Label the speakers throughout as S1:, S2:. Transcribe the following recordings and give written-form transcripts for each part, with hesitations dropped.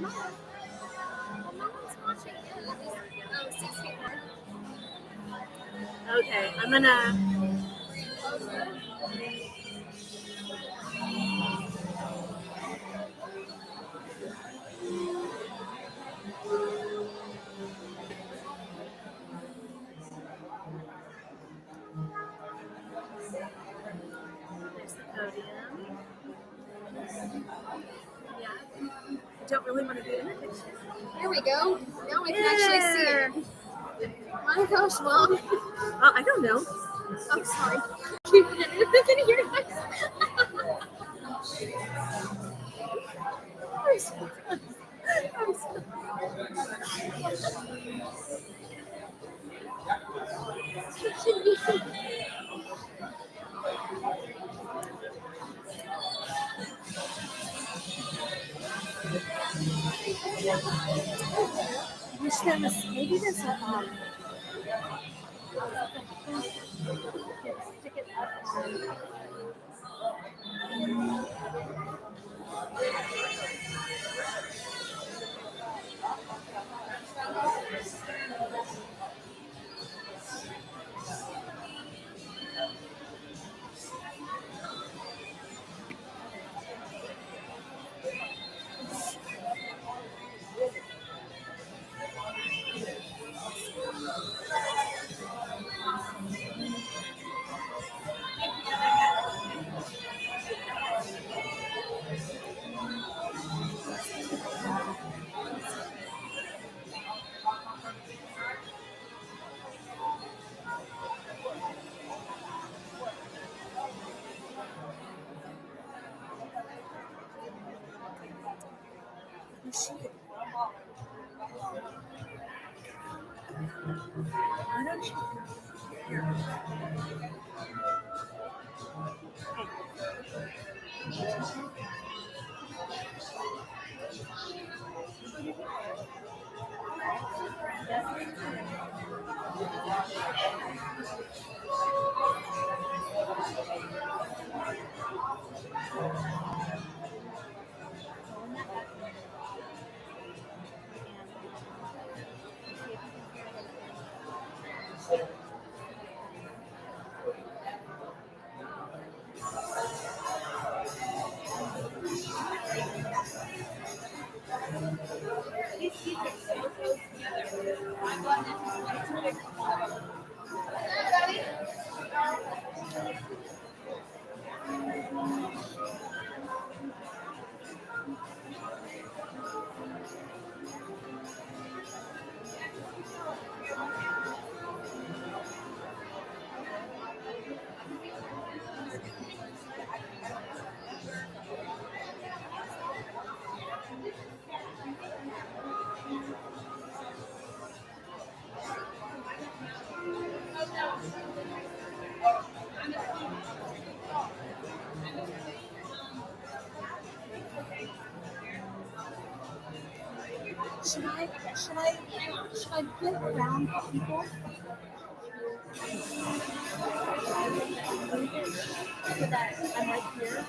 S1: No. Well, no one's watching yet. At least, 6 feet more.
S2: Okay, I'm gonna. There's the podium. Yeah. I don't really want to be in the picture.
S1: There we go. Now I can actually see it. My gosh, Mom.
S2: I don't know.
S1: I'm sorry. Can you hear it? I'm sorry.
S2: Wish there was maybe there's a stick it up. Why don't you? Should I get around people? So that I'm right here.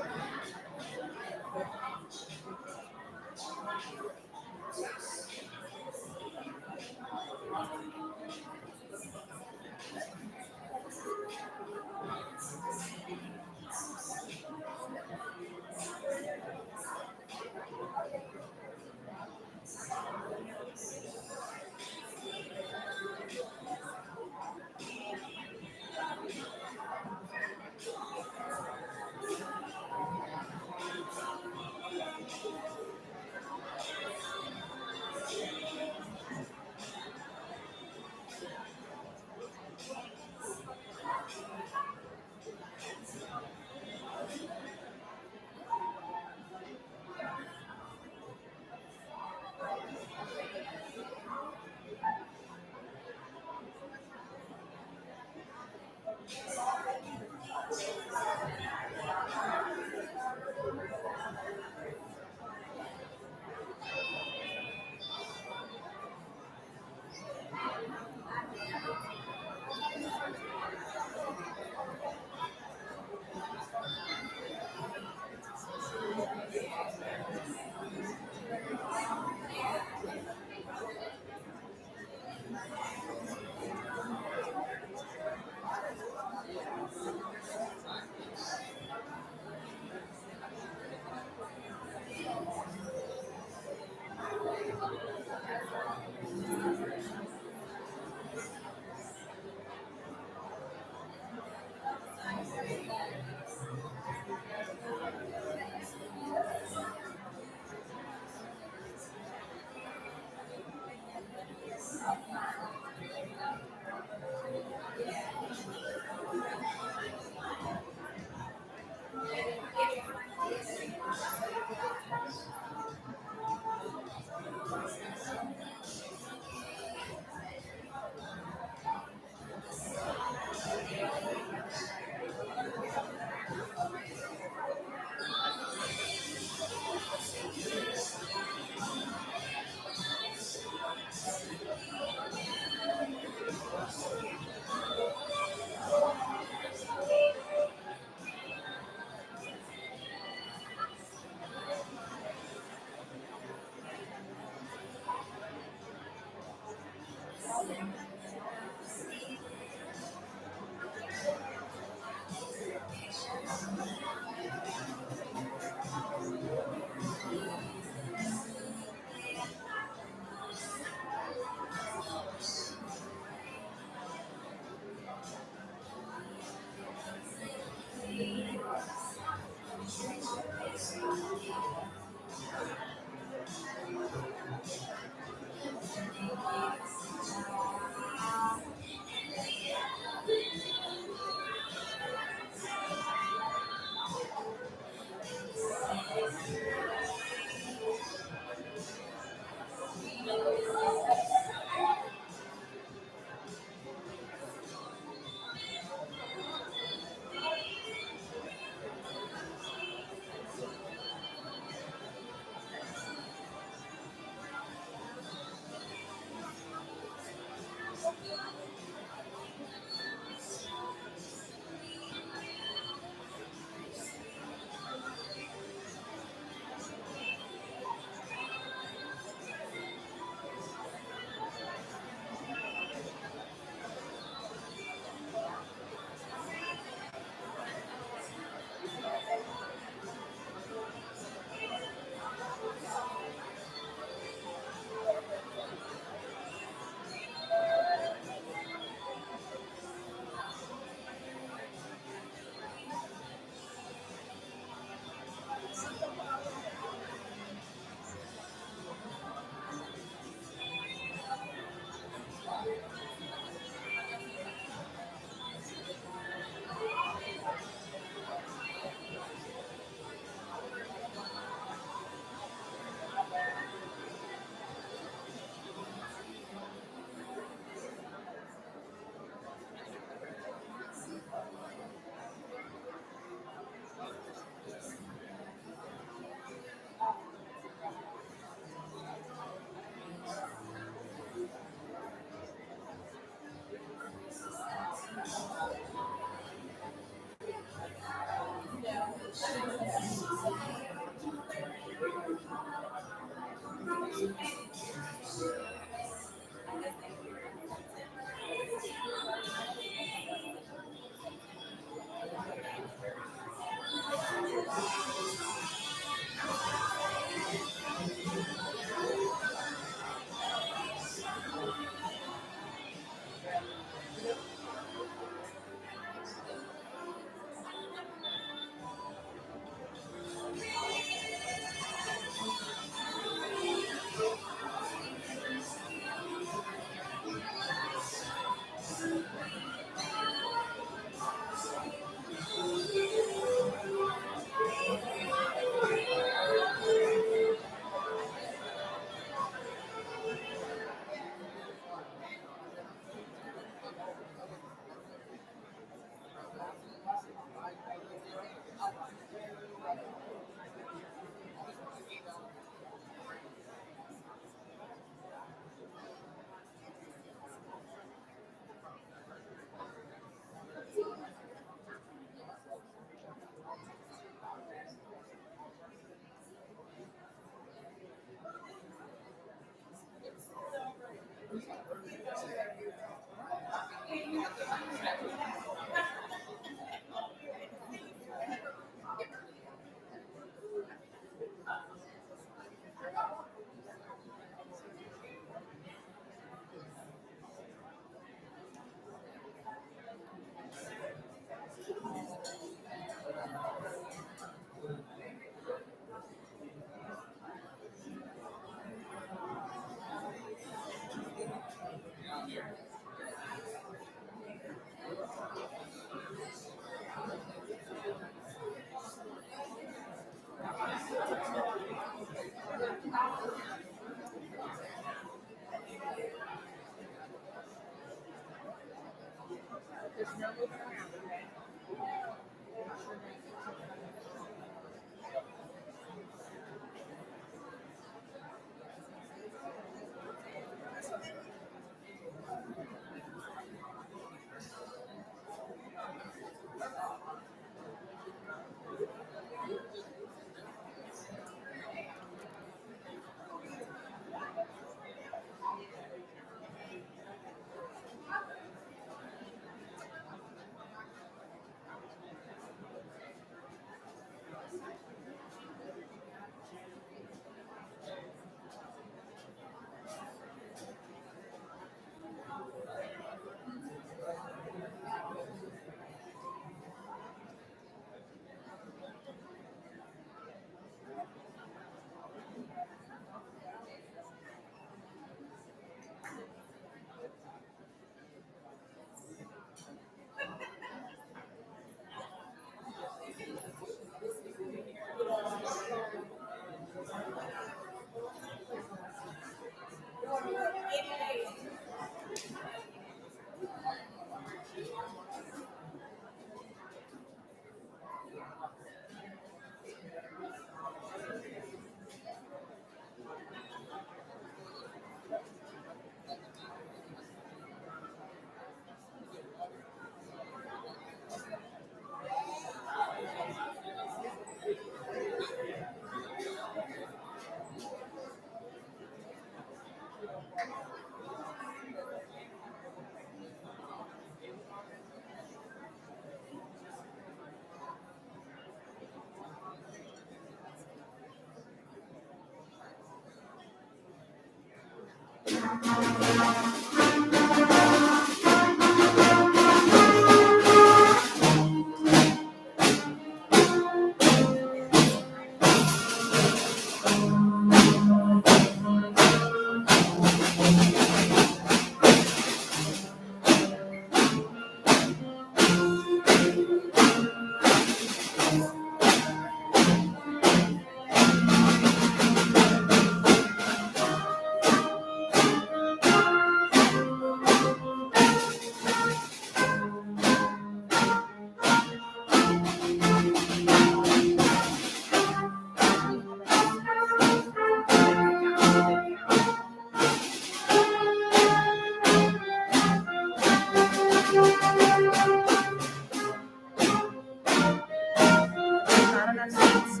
S2: Not enough seats.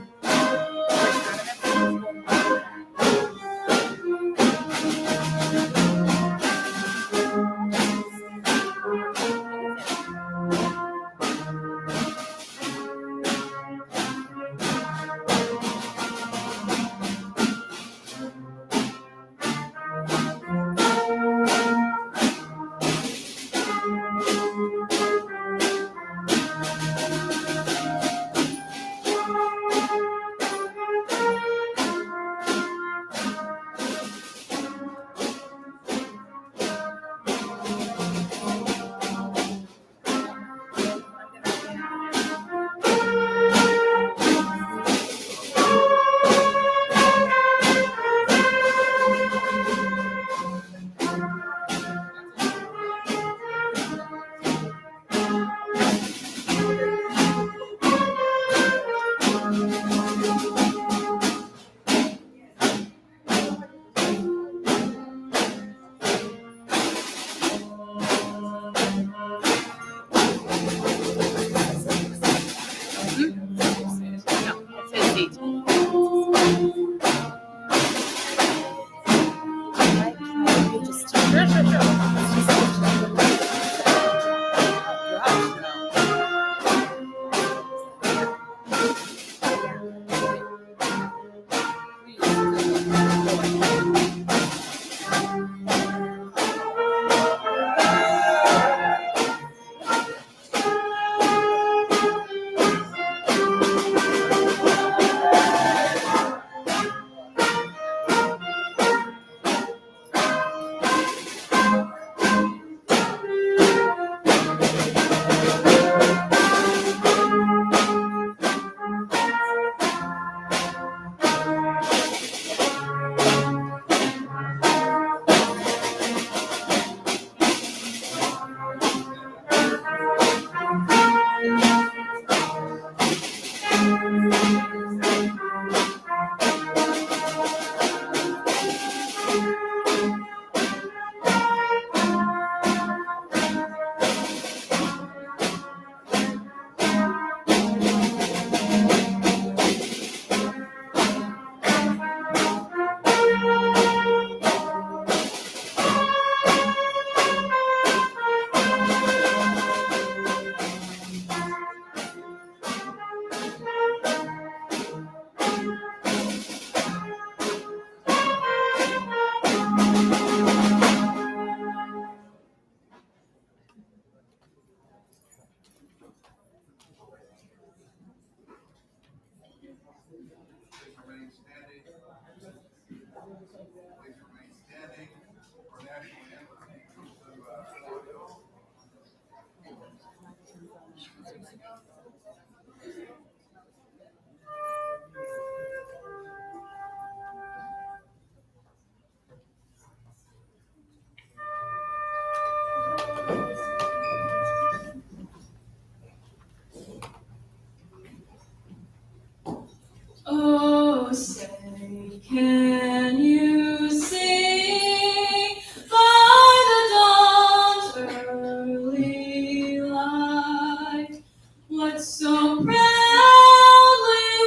S3: Oh, say, can you sing by the dawn's early light what so proudly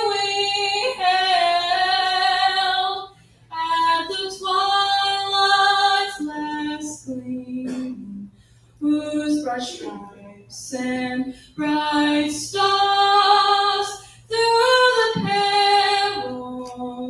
S3: we hailed at the twilight's last gleam, whose bright stripes and bright stars through the perilous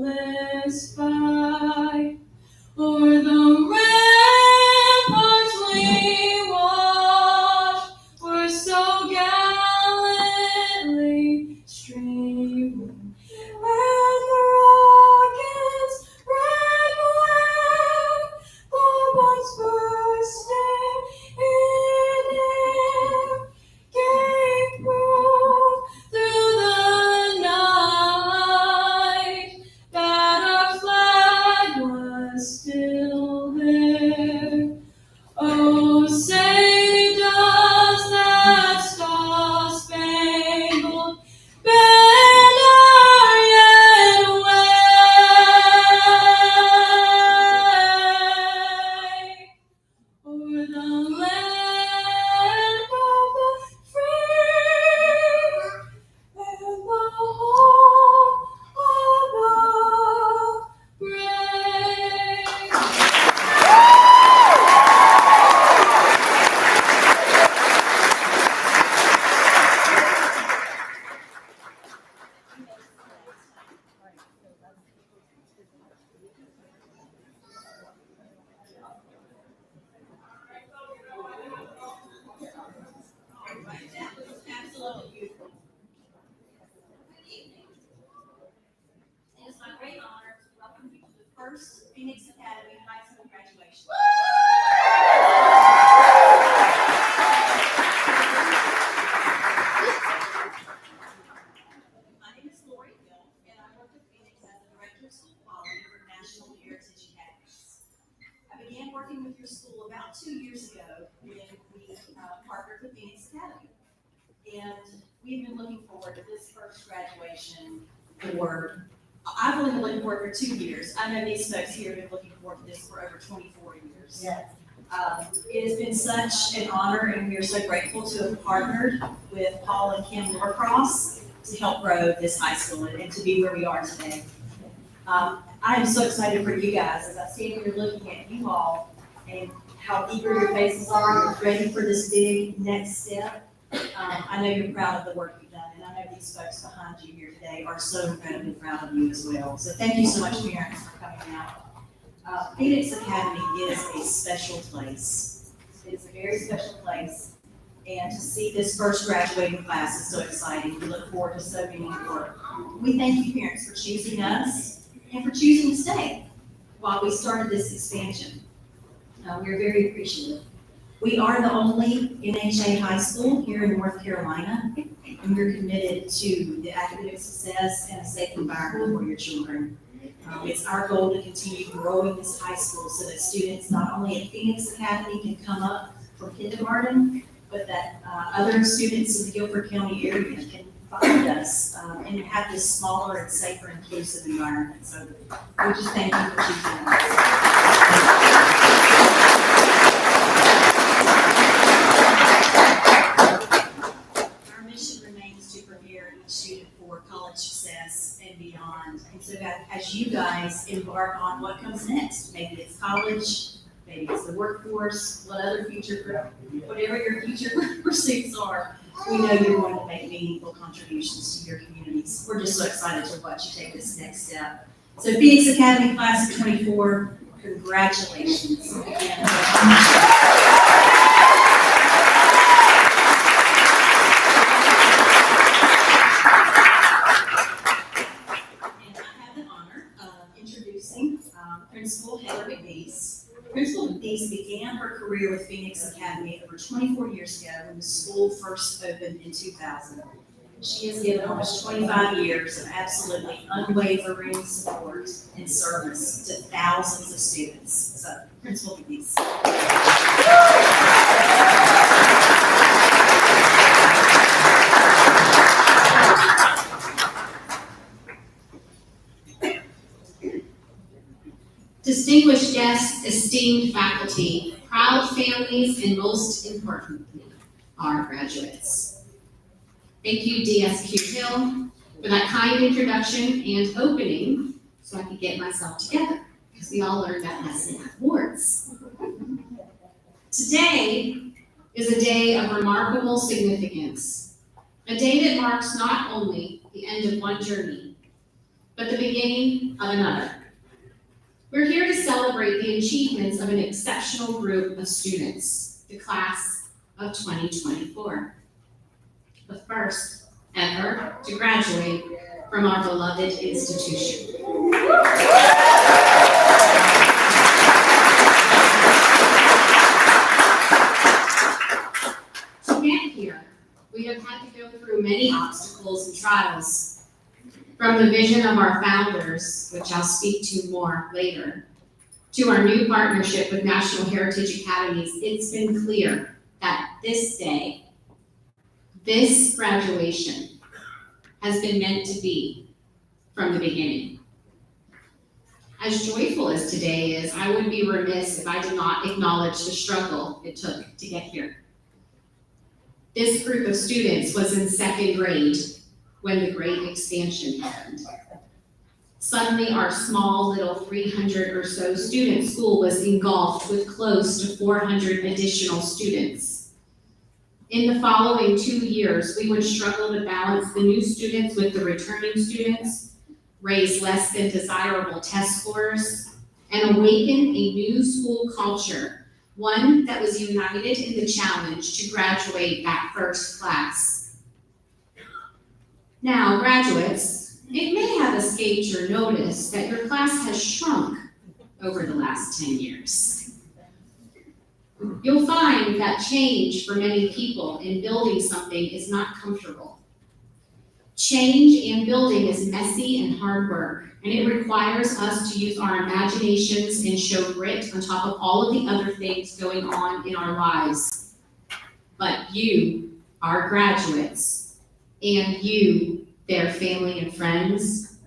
S4: Phoenix Academy High School graduation. My name is Lori Hill, and I work at Phoenix as the Director of School Quality for National Heritage Academies. I began working with your school about 2 years ago when we partnered with Phoenix Academy. And we've been looking forward to this first graduation I've only been looking forward for 2 years. I know these folks here have been looking forward to this for over 24 years.
S2: Yes.
S4: It has been such an honor, and we are so grateful to have partnered with Paul and Kim Norcross to help grow this high school and to be where we are today. I am so excited for you guys as I stand here looking at you all and how eager your faces are. You're ready for this big next step. I know you're proud of the work you've done, and I know these folks behind you here today are so incredibly proud of you as well. So thank you so much, parents, for coming out. Phoenix Academy is a special place. It is a very special place, and to see this first graduating class is so exciting. We look forward to so many more. We thank you, parents, for choosing us and for choosing to stay while we started this expansion. We're very appreciative. We are the only NHA high school here in North Carolina, and we're committed to the academic success and a safe environment for your children. It's our goal to continue growing this high school so that students not only at Phoenix Academy can come up from kindergarten, but that other students in the Guilford County area can find us and have this smaller and safer, inclusive environment. So we just thank you for choosing us. Student for college success and beyond. And so as you guys embark on what comes next, maybe it's college, maybe it's the workforce, whatever your future pursuits are, we know you're going to make meaningful contributions to your communities. We're just so excited to watch you take this next step. So Phoenix Academy Class of 24, congratulations. Principal Heather McNeese. Principal McNeese began her career with Phoenix Academy over 24 years ago when the school first opened in 2000. She has given almost 25 years of absolutely unwavering support and service to thousands of students. So, Principal McNeese.
S1: Distinguished guests, esteemed faculty, proud families, and most importantly, our graduates. Thank you, DSQ Hill, for that kind introduction and opening so I could get myself together, because we all learned that lesson at awards. Today is a day of remarkable significance, a day that marks not only the end of one journey, but the beginning of another. We're here to celebrate the achievements of an exceptional group of students, the class of 2024. The first ever to graduate from our beloved institution. To get here, we have had to go through many obstacles and trials. From the vision of our founders, which I'll speak to more later, to our new partnership with National Heritage Academies, it's been clear that this day, this graduation, has been meant to be from the beginning. As joyful as today is, I would be remiss if I did not acknowledge the struggle it took to get here. This group of students was in second grade when the great expansion happened. Suddenly, our small little 300 or so student school was engulfed with close to 400 additional students. In the following 2 years, we would struggle to balance the new students with the returning students, raise less than desirable test scores, and awaken a new school culture, one that was united in the challenge to graduate that first class. Now, graduates, it may have escaped your notice that your class has shrunk over the last 10 years. You'll find that change for many people in building something is not comfortable. Change and building is messy and hard work, and it requires us to use our imaginations and show grit on top of all of the other things going on in our lives. But you, our graduates, and you, their family and friends,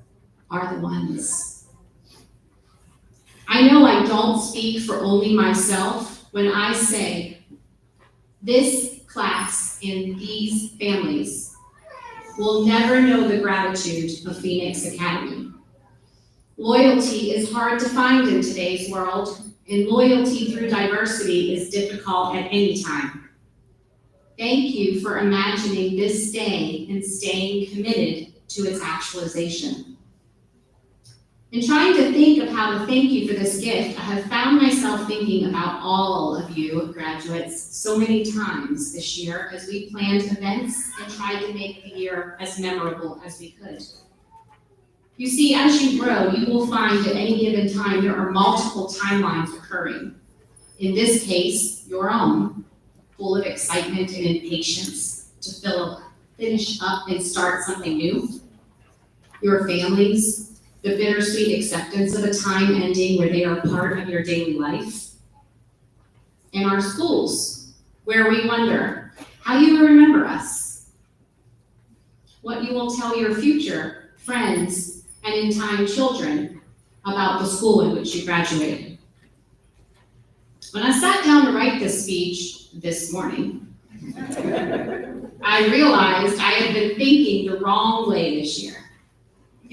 S1: are the ones. I know I don't speak for only myself when I say this class and these families will never know the gratitude of Phoenix Academy. Loyalty is hard to find in today's world, and loyalty through diversity is difficult at any time. Thank you for imagining this day and staying committed to its actualization. In trying to think of how to thank you for this gift, I have found myself thinking about all of you graduates so many times this year as we planned events and tried to make the year as memorable as we could. You see, as you grow, you will find at any given time there are multiple timelines occurring. In this case, your own, full of excitement and impatience to finish up and start something new. Your families, the bittersweet acceptance of a time ending where they are part of your daily life. And our schools, where we wonder how you will remember us, what you will tell your future friends and in time children about the school in which you graduated. When I sat down to write this speech this morning, I realized I had been thinking the wrong way this year.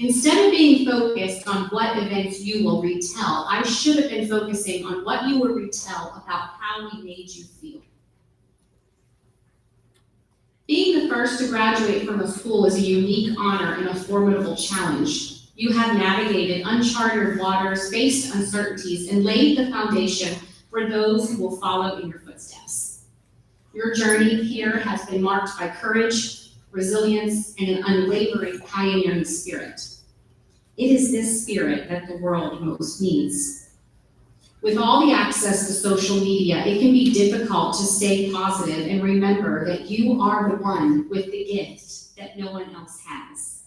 S1: Instead of being focused on what events you will retell, I should have been focusing on what you will retell about how we made you feel. Being the first to graduate from a school is a unique honor and a formidable challenge. You have navigated uncharted waters, faced uncertainties, and laid the foundation for those who will follow in your footsteps. Your journey here has been marked by courage, resilience, and an unwavering pioneering spirit. It is this spirit that the world most needs. With all the access to social media, it can be difficult to stay positive and remember that you are the one with the gift that no one else has.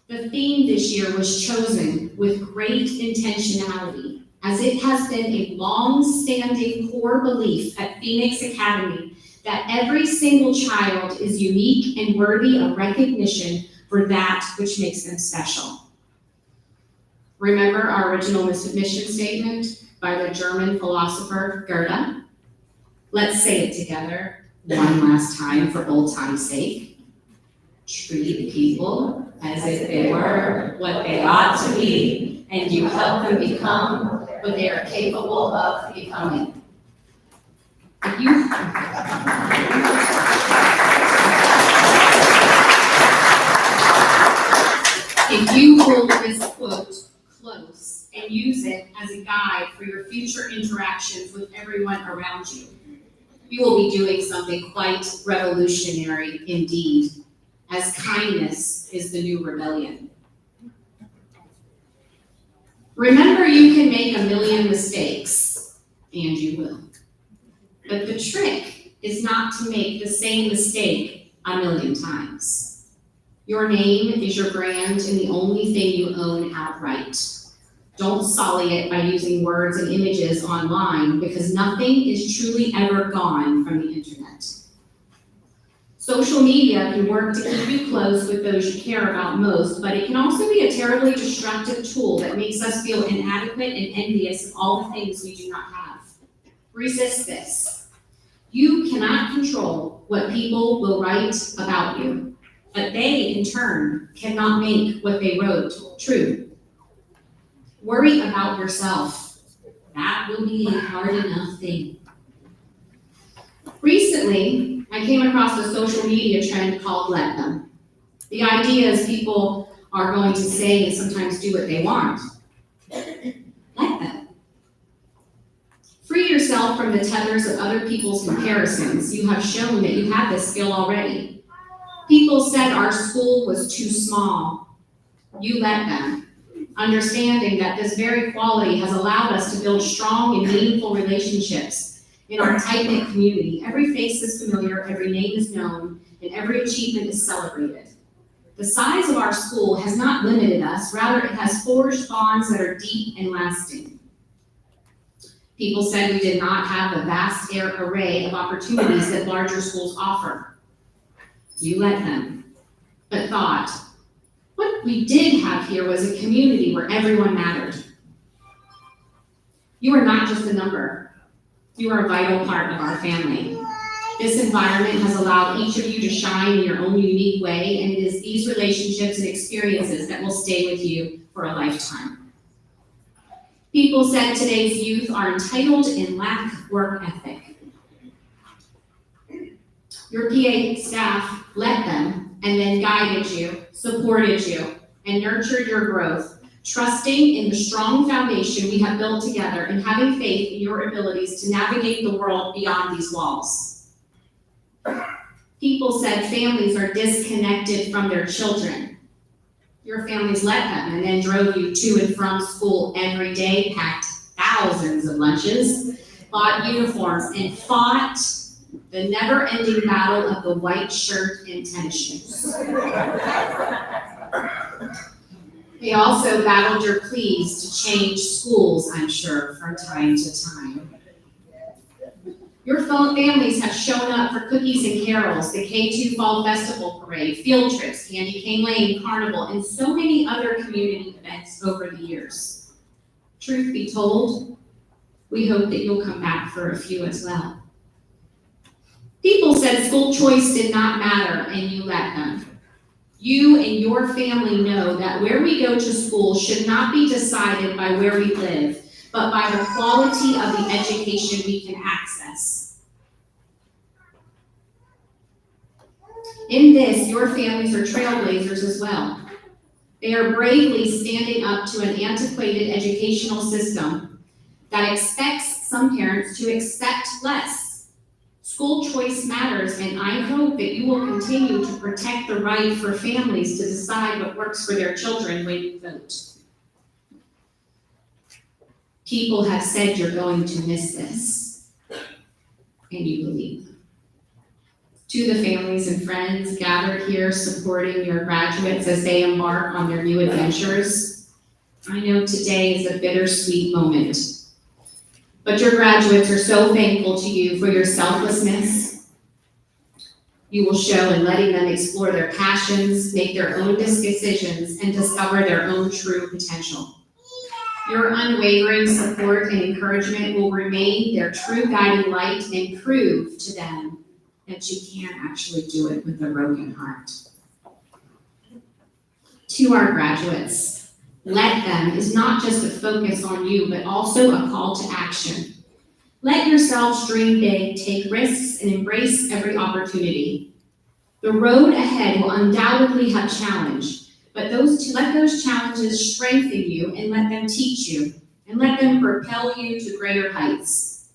S1: The theme this year was chosen with great intentionality, as it has been a long-standing core belief at Phoenix Academy that every single child is unique and worthy of recognition for that which makes them special. Remember our original mission statement by the German philosopher Goethe? Let's say it together one last time for old time's sake. Treat people as if they were what they ought to be, and you help them become what they are capable of becoming. If you hold this quote close and use it as a guide for your future interactions with everyone around you, you will be doing something quite revolutionary indeed, as kindness is the new rebellion. Remember, you can make a million mistakes, and you will. But the trick is not to make the same mistake a million times. Your name is your brand and the only thing you own outright. Don't sully it by using words and images online, because nothing is truly ever gone from the internet. Social media can work to keep you close with those you care about most, but it can also be a terribly destructive tool that makes us feel inadequate and envious of all the things we do not have. Resist this. You cannot control what people will write about you, but they, in turn, cannot make what they wrote true. Worry about yourself. That will be a hard enough thing. Recently, I came across a social media trend called Let Them. The idea is people are going to say and sometimes do what they want. Let them. Free yourself from the tethers of other people's comparisons. You have shown that you have this skill already. People said our school was too small. You let them. understanding that this very quality has allowed us to build strong and meaningful relationships in our tight-knit community. Every face is familiar, every name is known, and every achievement is celebrated. The size of our school has not limited us, rather it has forged bonds that are deep and lasting. People said we did not have the vast array of opportunities that larger schools offer. You let them, but thought, what we did have here was a community where everyone mattered. You are not just a number. You are a vital part of our family. This environment has allowed each of you to shine in your own unique way, and it is these relationships and experiences that will stay with you for a lifetime. People said today's youth are entitled and lack work ethic. Your PA staff let them and then guided you, supported you, and nurtured your growth, trusting in the strong foundation we have built together and having faith in your abilities to navigate the world beyond these walls. People said families are disconnected from their children. Your families let them and then drove you to and from school every day, packed thousands of lunches, bought uniforms, and fought the never-ending battle of the white shirt and tennis shoes. They also battled your pleas to change schools, I'm sure, from time to time. Your families have shown up for cookies and carols, the K2 Fall Festival Parade, field trips, Candy Cane Lane, Carnival, and so many other community events over the years. Truth be told, we hope that you'll come back for a few as well. People said school choice did not matter, and you let them. You and your family know that where we go to school should not be decided by where we live, but by the quality of the education we can access. In this, your families are trailblazers as well. They are bravely standing up to an antiquated educational system that expects some parents to accept less. School choice matters, and I hope that you will continue to protect the right for families to decide what works for their children when you vote. People have said you're going to miss this, and you believe them. To the families and friends gathered here supporting your graduates as they embark on their new adventures, I know today is a bittersweet moment. But your graduates are so thankful to you for your selflessness. You will show in letting them explore their passions, make their own decisions, and discover their own true potential. Your unwavering support and encouragement will remain their true guiding light and prove to them that you can actually do it with a broken heart. To our graduates, let them is not just a focus on you, but also a call to action. Let yourselves dream big, take risks, and embrace every opportunity. The road ahead will undoubtedly have challenge, but let those challenges strengthen you and let them teach you, and let them propel you to greater heights.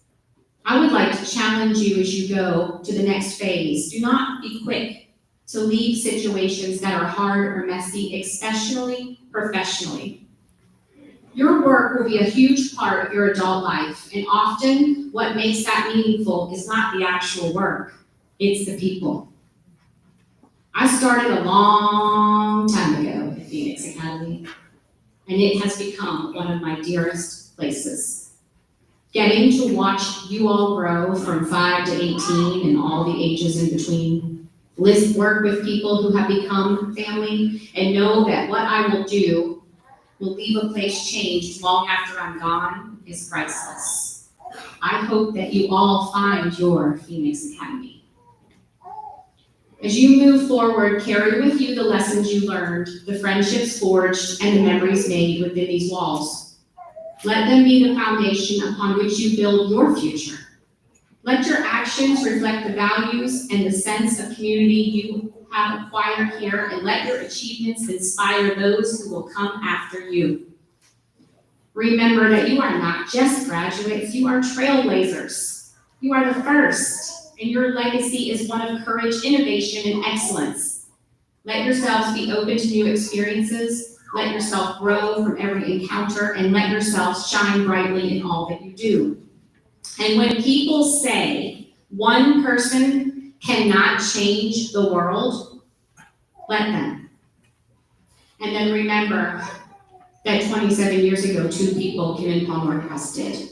S1: I would like to challenge you as you go to the next phase. Do not be quick to leave situations that are hard or messy, especially professionally. Your work will be a huge part of your adult life, and often what makes that meaningful is not the actual work, it's the people. I started a long time ago at Phoenix Academy, and it has become one of my dearest places. Getting to watch you all grow from 5 to 18 and all the ages in between, work with people who have become family, and know that what I will do will leave a place changed long after I'm gone is priceless. I hope that you all find your Phoenix Academy. As you move forward, carry with you the lessons you learned, the friendships forged, and the memories made within these walls. Let them be the foundation upon which you build your future. Let your actions reflect the values and the sense of community you have acquired here, and let your achievements inspire those who will come after you. Remember that you are not just graduates, you are trailblazers. You are the first, and your legacy is one of courage, innovation, and excellence. Let yourselves be open to new experiences, Let yourself grow from every encounter, and let yourself shine brightly in all that you do. And when people say one person cannot change the world, let them. And then remember that 27 years ago, 2 people, Kim and Paul Norcross, did.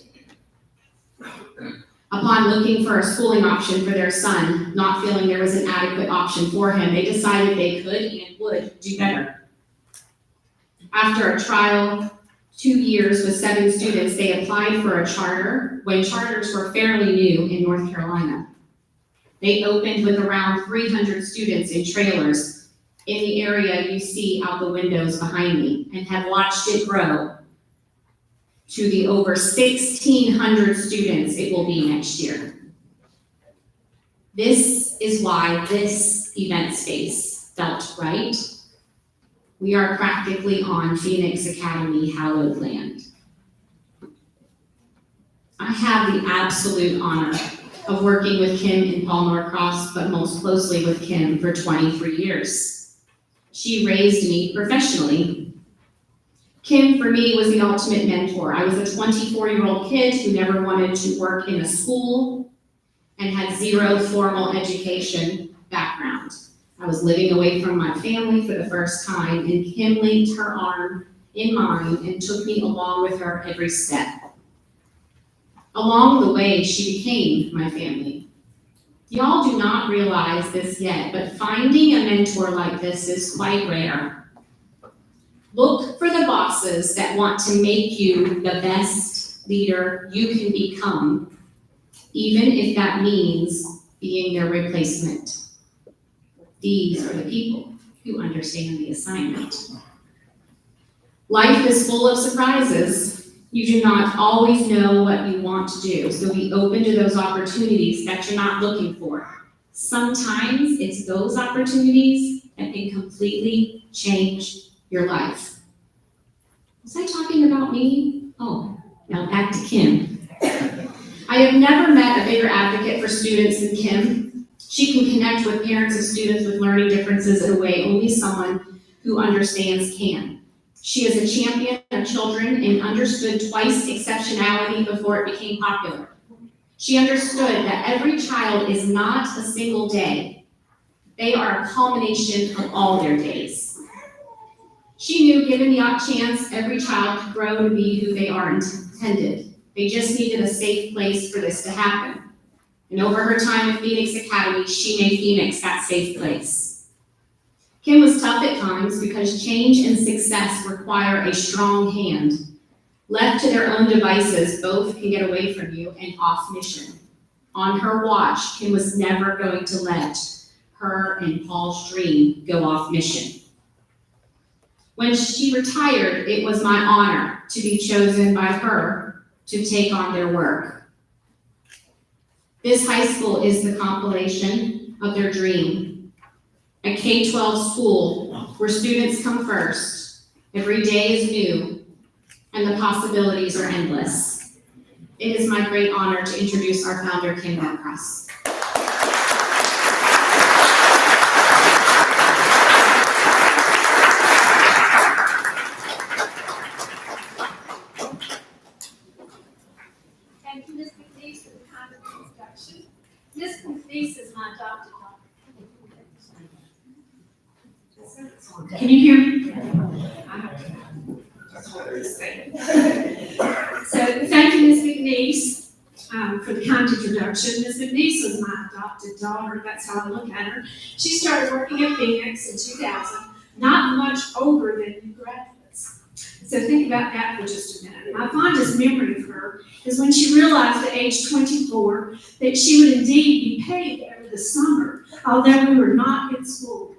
S1: Upon looking for a schooling option for their son, not feeling there was an adequate option for him, they decided they could and would do better. After a trial, 2 years with 7 students, they applied for a charter when charters were fairly new in North Carolina. They opened with around 300 students in trailers in the area you see out the windows behind me, and have watched it grow to the over 1,600 students it will be next year. This is why this event space felt right. We are practically on Phoenix Academy hallowed land. I have the absolute honor of working with Kim and Paul Norcross, but most closely with Kim for 23 years. She raised me professionally. Kim, for me, was the ultimate mentor. I was a 24-year-old kid who never wanted to work in a school and had 0 formal education background. I was living away from my family for the first time, and Kim linked her arm in mine and took me along with her every step. Along the way, she became my family. Y'all do not realize this yet, but finding a mentor like this is quite rare. Look for the bosses that want to make you the best leader you can become, even if that means being their replacement. These are the people who understand the assignment. Life is full of surprises. You do not always know what you want to do, so be open to those opportunities that you're not looking for. Sometimes it's those opportunities that can completely change your life. Was I talking about me? Oh, now back to Kim. I have never met a bigger advocate for students than Kim. She can connect with parents and students with learning differences in a way only someone who understands can. She is a champion of children and understood twice exceptionality before it became popular. She understood that every child is not a single day. They are a culmination of all their days. She knew, given the chance, every child could grow to be who they are intended. They just needed a safe place for this to happen. And over her time at Phoenix Academy, she made Phoenix that safe place. Kim was tough at times because change and success require a strong hand. Left to their own devices, both can get away from you and off mission. On her watch, Kim was never going to let her and Paul's dream go off mission. When she retired, it was my honor to be chosen by her to take on their work. This high school is the compilation of their dream. A K-12 school where students come first, every day is new, and the possibilities are endless. It is my great honor to introduce our founder, Kim Norcross.
S5: Thank you, Ms. McNeese, for the kind introduction. Ms. McNeese is my adopted daughter. Can you hear me? So thank you, Ms. McNeese, for the kind introduction. Ms. McNeese was my adopted daughter. That's how I look at her. She started working at Phoenix in 2000, not much older than new graduates. So think about that for just a minute. My fondest memory of her is when she realized at age 24 that she would indeed be paid over the summer, although we were not in school.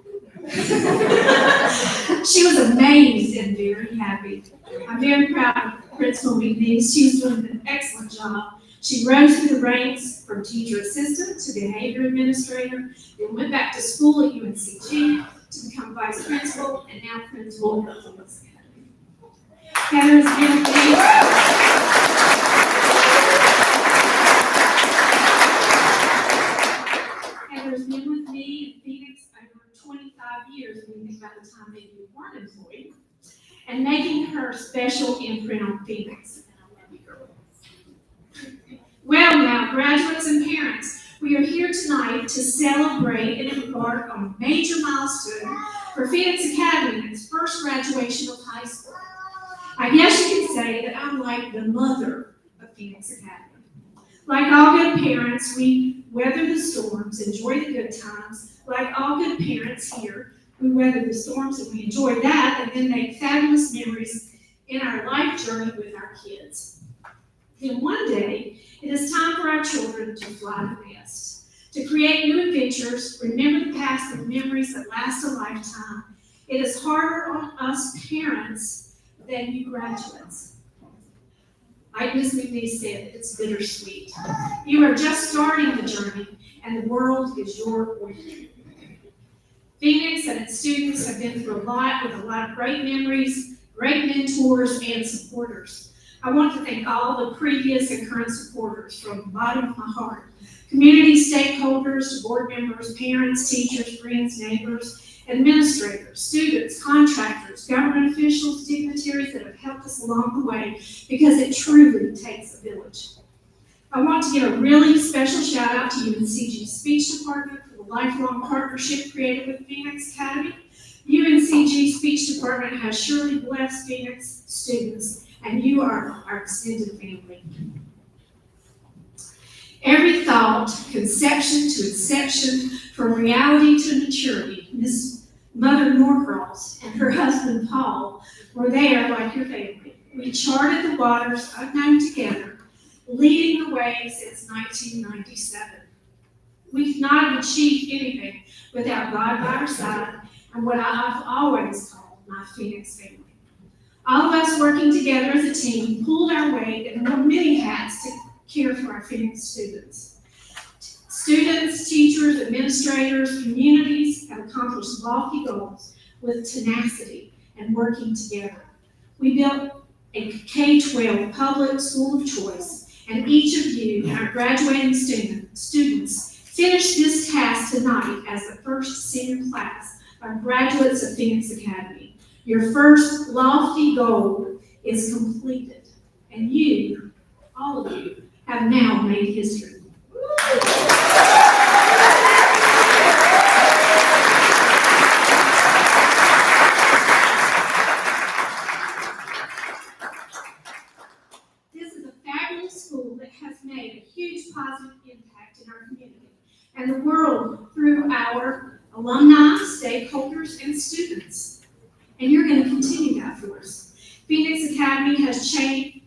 S5: She was amazed and very happy. I'm very proud of Principal McNeese. She's doing an excellent job. She rose through the ranks from teacher assistant to behavior administrator, then went back to school at UNCG to become vice principal and now principal at Phoenix Academy. Heather's been with me. Heather's been with me in Phoenix over 25 years when you think about the time that you weren't employed. and making her special imprint on Phoenix. And I love you, girl. Well, now, graduates and parents, we are here tonight to celebrate and embark on a major milestone for Phoenix Academy in its first graduation of high school. I guess you could say that I'm like the mother of Phoenix Academy. Like all good parents, we weather the storms, enjoy the good times. Like all good parents here, we weather the storms and we enjoy that and then make fabulous memories in our life journey with our kids. Then one day, it is time for our children to fly the nest, to create new adventures, remember the past with memories that last a lifetime. It is harder on us parents than you graduates. Like Ms. McNee said, it's bittersweet. You are just starting the journey, and the world is your oyster. Phoenix and its students have been through a lot with a lot of great memories, great mentors, and supporters. I want to thank all the previous and current supporters from the bottom of my heart. Community stakeholders, board members, parents, teachers, friends, neighbors, administrators, students, contractors, government officials, dignitaries that have helped us along the way, because it truly takes a village. I want to give a really special shout out to UNCG's speech department for the lifelong partnership created with Phoenix Academy. UNCG speech department has surely blessed Phoenix students, and you are our extended family. Every thought, conception to inception, from reality to maturity, Miss Mother Norcross and her husband Paul were there like your family. We charted the waters unknown together, leading the way since 1997. We could not have achieved anything without God by our side and what I've always called my Phoenix family. All of us working together as a team pulled our weight and wore many hats to care for our Phoenix students. Students, teachers, administrators, communities have accomplished lofty goals with tenacity and working together. We built a K-12 public school of choice, and each of you, our graduating students, finished this task tonight as the first senior class of graduates of Phoenix Academy. Your first lofty goal is completed, and you, all of you, have now made history. This is a fabulous school that has made a huge positive impact in our community and the world through our alumni, stakeholders, and students. And you're going to continue that for us. Phoenix Academy has changed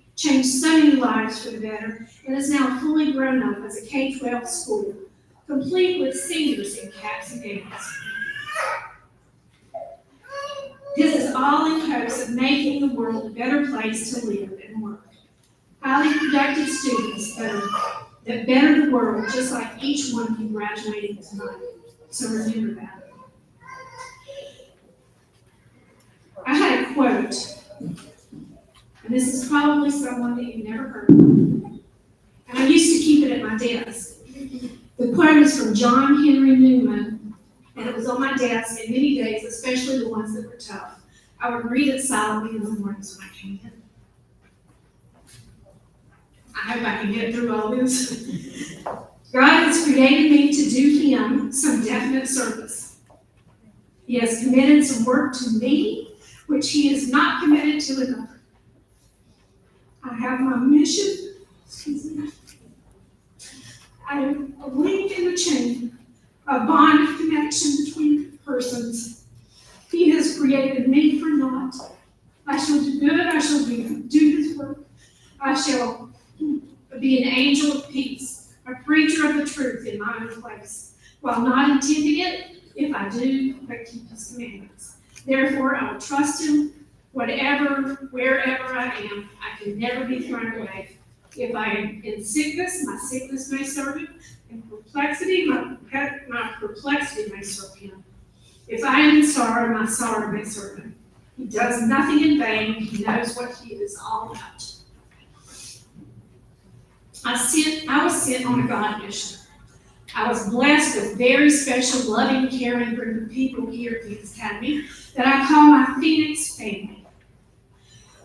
S5: so many lives for the better and is now fully grown up as a K-12 school, complete with seniors in caps and gowns. This is all in hopes of making the world a better place to live and work. Highly productive students that better the world, just like each one of you graduating tonight. So remember that. I had a quote, and this is probably someone that you've never heard of, and I used to keep it at my desk. The quote is from John Henry Newman, and it was on my desk in many days, especially the ones that were tough. I would read it silently in the mornings when I came in. I hope I can get through all this. God has created me to do Him some definite service. He has committed some work to me, which He is not committed to another. I have my mission, I am a link in the chain, a bond of connection between persons. He has created me for naught. I shall do good, I shall do His work. I shall be an angel of peace, a preacher of the truth in my own place, while not intending it, if I do but keep His commandments. Therefore, I will trust Him, whatever, wherever I am. I can never be thrown away. If I am in sickness, my sickness may serve Him. In perplexity, my perplexity may serve Him. If I am in sorrow, my sorrow may serve Him. He does nothing in vain. He knows what He is all about. I was sent on a God mission. I was blessed with very special, loving, caring group of people here at Phoenix Academy that I call my Phoenix family.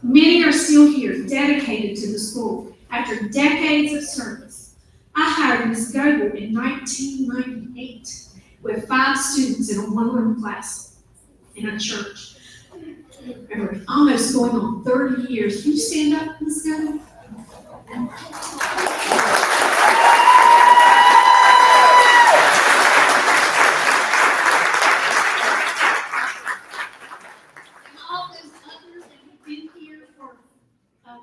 S5: Many are still here, dedicated to the school after decades of service. I hired Ms. Goble in 1998 with 5 students in a one-room class in a church. We're almost going on 30 years. Can you stand up, Ms. Goble? All those others that have been here for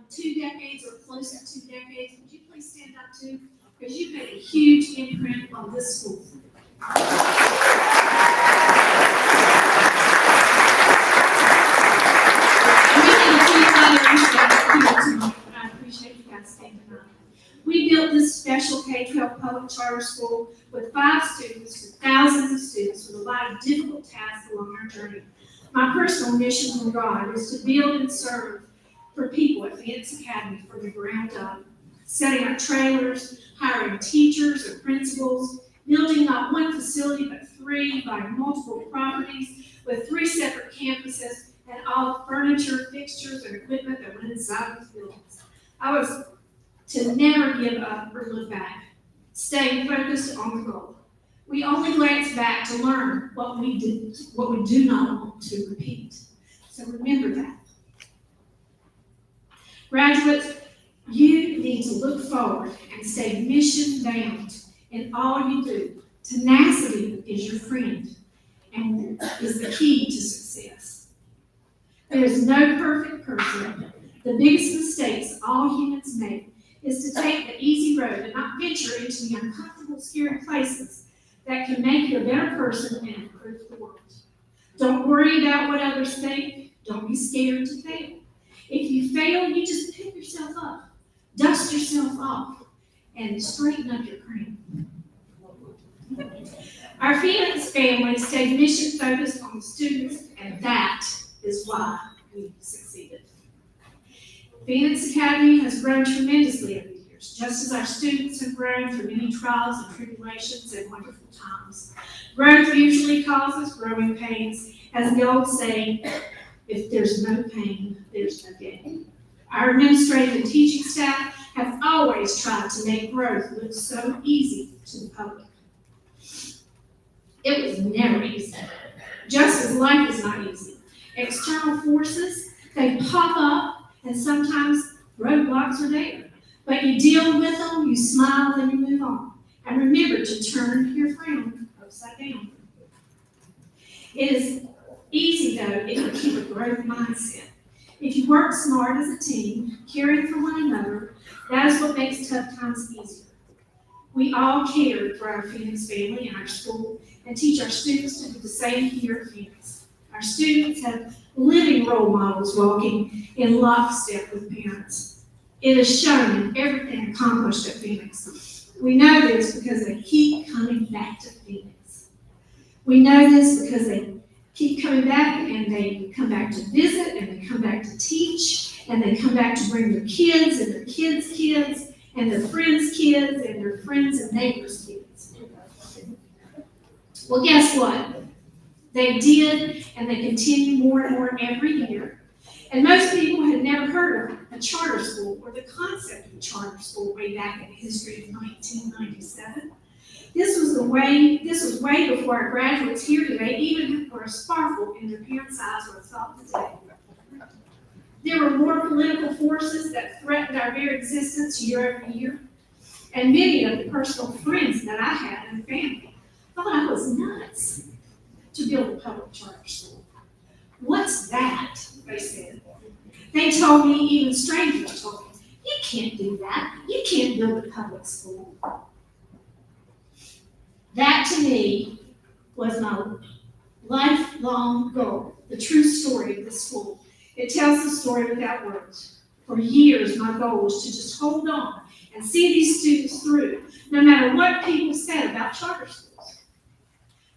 S5: 2 decades or close to 2 decades, would you please stand up too? Because you've made a huge imprint on this school. And we need a few others that are here tonight, but I appreciate you guys staying tonight. We built this special K-12 public charter school with 5 students, with thousands of students, with a lot of difficult tasks along our journey. My personal mission from God is to build and serve for people at Phoenix Academy from the ground up, setting up trailers, hiring teachers and principals, building not one facility but 3 by multiple properties with 3 separate campuses and all the furniture, fixtures, and equipment that went inside those buildings. I was to never give up or look back, staying focused on the goal. We only glance back to learn what we do not want to repeat. So remember that. Graduates, you need to look forward and stay mission-bound in all you do. Tenacity is your friend and is the key to success. There is no perfect person. The biggest mistakes all humans make is to take the easy road and not venture into the uncomfortable, scary places that can make you a better person and improve the world. Don't worry about what others think. Don't be scared to fail. If you fail, you just pick yourself up, dust yourself off, and straighten up your crown. Our Phoenix family stayed mission focused on the students, and that is why we succeeded. Phoenix Academy has grown tremendously over the years, just as our students have grown through many trials and tribulations and wonderful times. Growth usually causes growing pains, as the old saying, if there's no pain, there's no gain. Our administrative and teaching staff have always tried to make growth look so easy to the public. It was never easy, just as life is not easy. External forces, they pop up, and sometimes roadblocks are there. But you deal with them, you smile, and you move on. And remember to turn your frown upside down. It is easy, though, if you keep a growth mindset. If you work smart as a team, caring for one another, that is what makes tough times easier. We all care for our Phoenix family and our school and teach our students to do the same here at Phoenix. Our students have living role models walking in lockstep with parents. It is shown in everything accomplished at Phoenix. We know this because they keep coming back to Phoenix. We know this because they keep coming back, and they come back to visit, and they come back to teach, and they come back to bring their kids and their kids' kids and their friends' kids and their friends and neighbors' kids. Well, guess what? They did, and they continue more and more every year. And most people had never heard of a charter school or the concept of a charter school way back in the history of 1997. This was way before our graduates here today even were a sparkle in their parents' eyes or a thought today. There were more political forces that threatened our very existence year over year, and many of the personal friends that I had in the family thought I was nuts to build a public charter school. What's that? They said. They told me, even strangers told me, you can't do that. You can't build a public school. That to me was my lifelong goal, the true story of this school. It tells the story without words. For years, my goal was to just hold on and see these students through, no matter what people said about charter schools.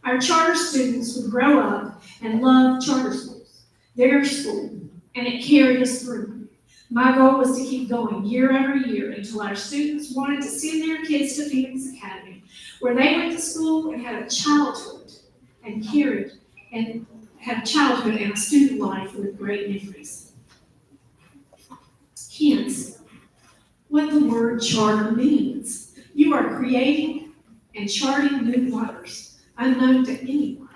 S5: Our charter students would grow up and love charter schools, their school, and it carried us through. My goal was to keep going year over year until our students wanted to send their kids to Phoenix Academy, where they went to school and had a childhood and had a childhood and a student life with great memories. what the word charter means. You are creating and charting new waters, unknown to anyone.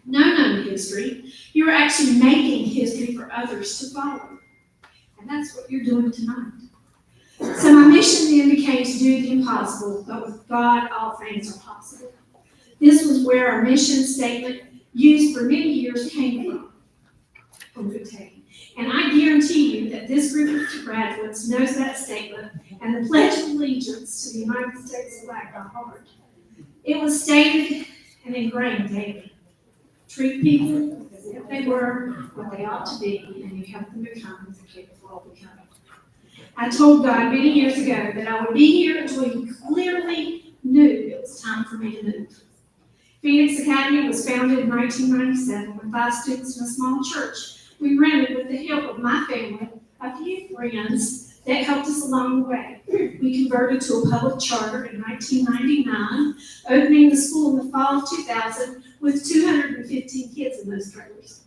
S5: No known history. You are actually making history for others to follow. And that's what you're doing tonight. So my mission then became to do the impossible, but with God, all things are possible. This was where our mission statement, used for many years, came from Good Day. And I guarantee you that this group of graduates knows that statement and the Pledge of Allegiance to the United States flag by heart. It was stated and ingrained daily. Treat people as if they were what they ought to be, and you help them become as they're capable of becoming. I told God many years ago that I would be here until He clearly knew it was time for me to move. Phoenix Academy was founded in 1997 with 5 students in a small church. We rented with the help of my family, a few friends that helped us along the way. We converted to a public charter in 1999, opening the school in the fall of 2000 with 215 kids in those trailers.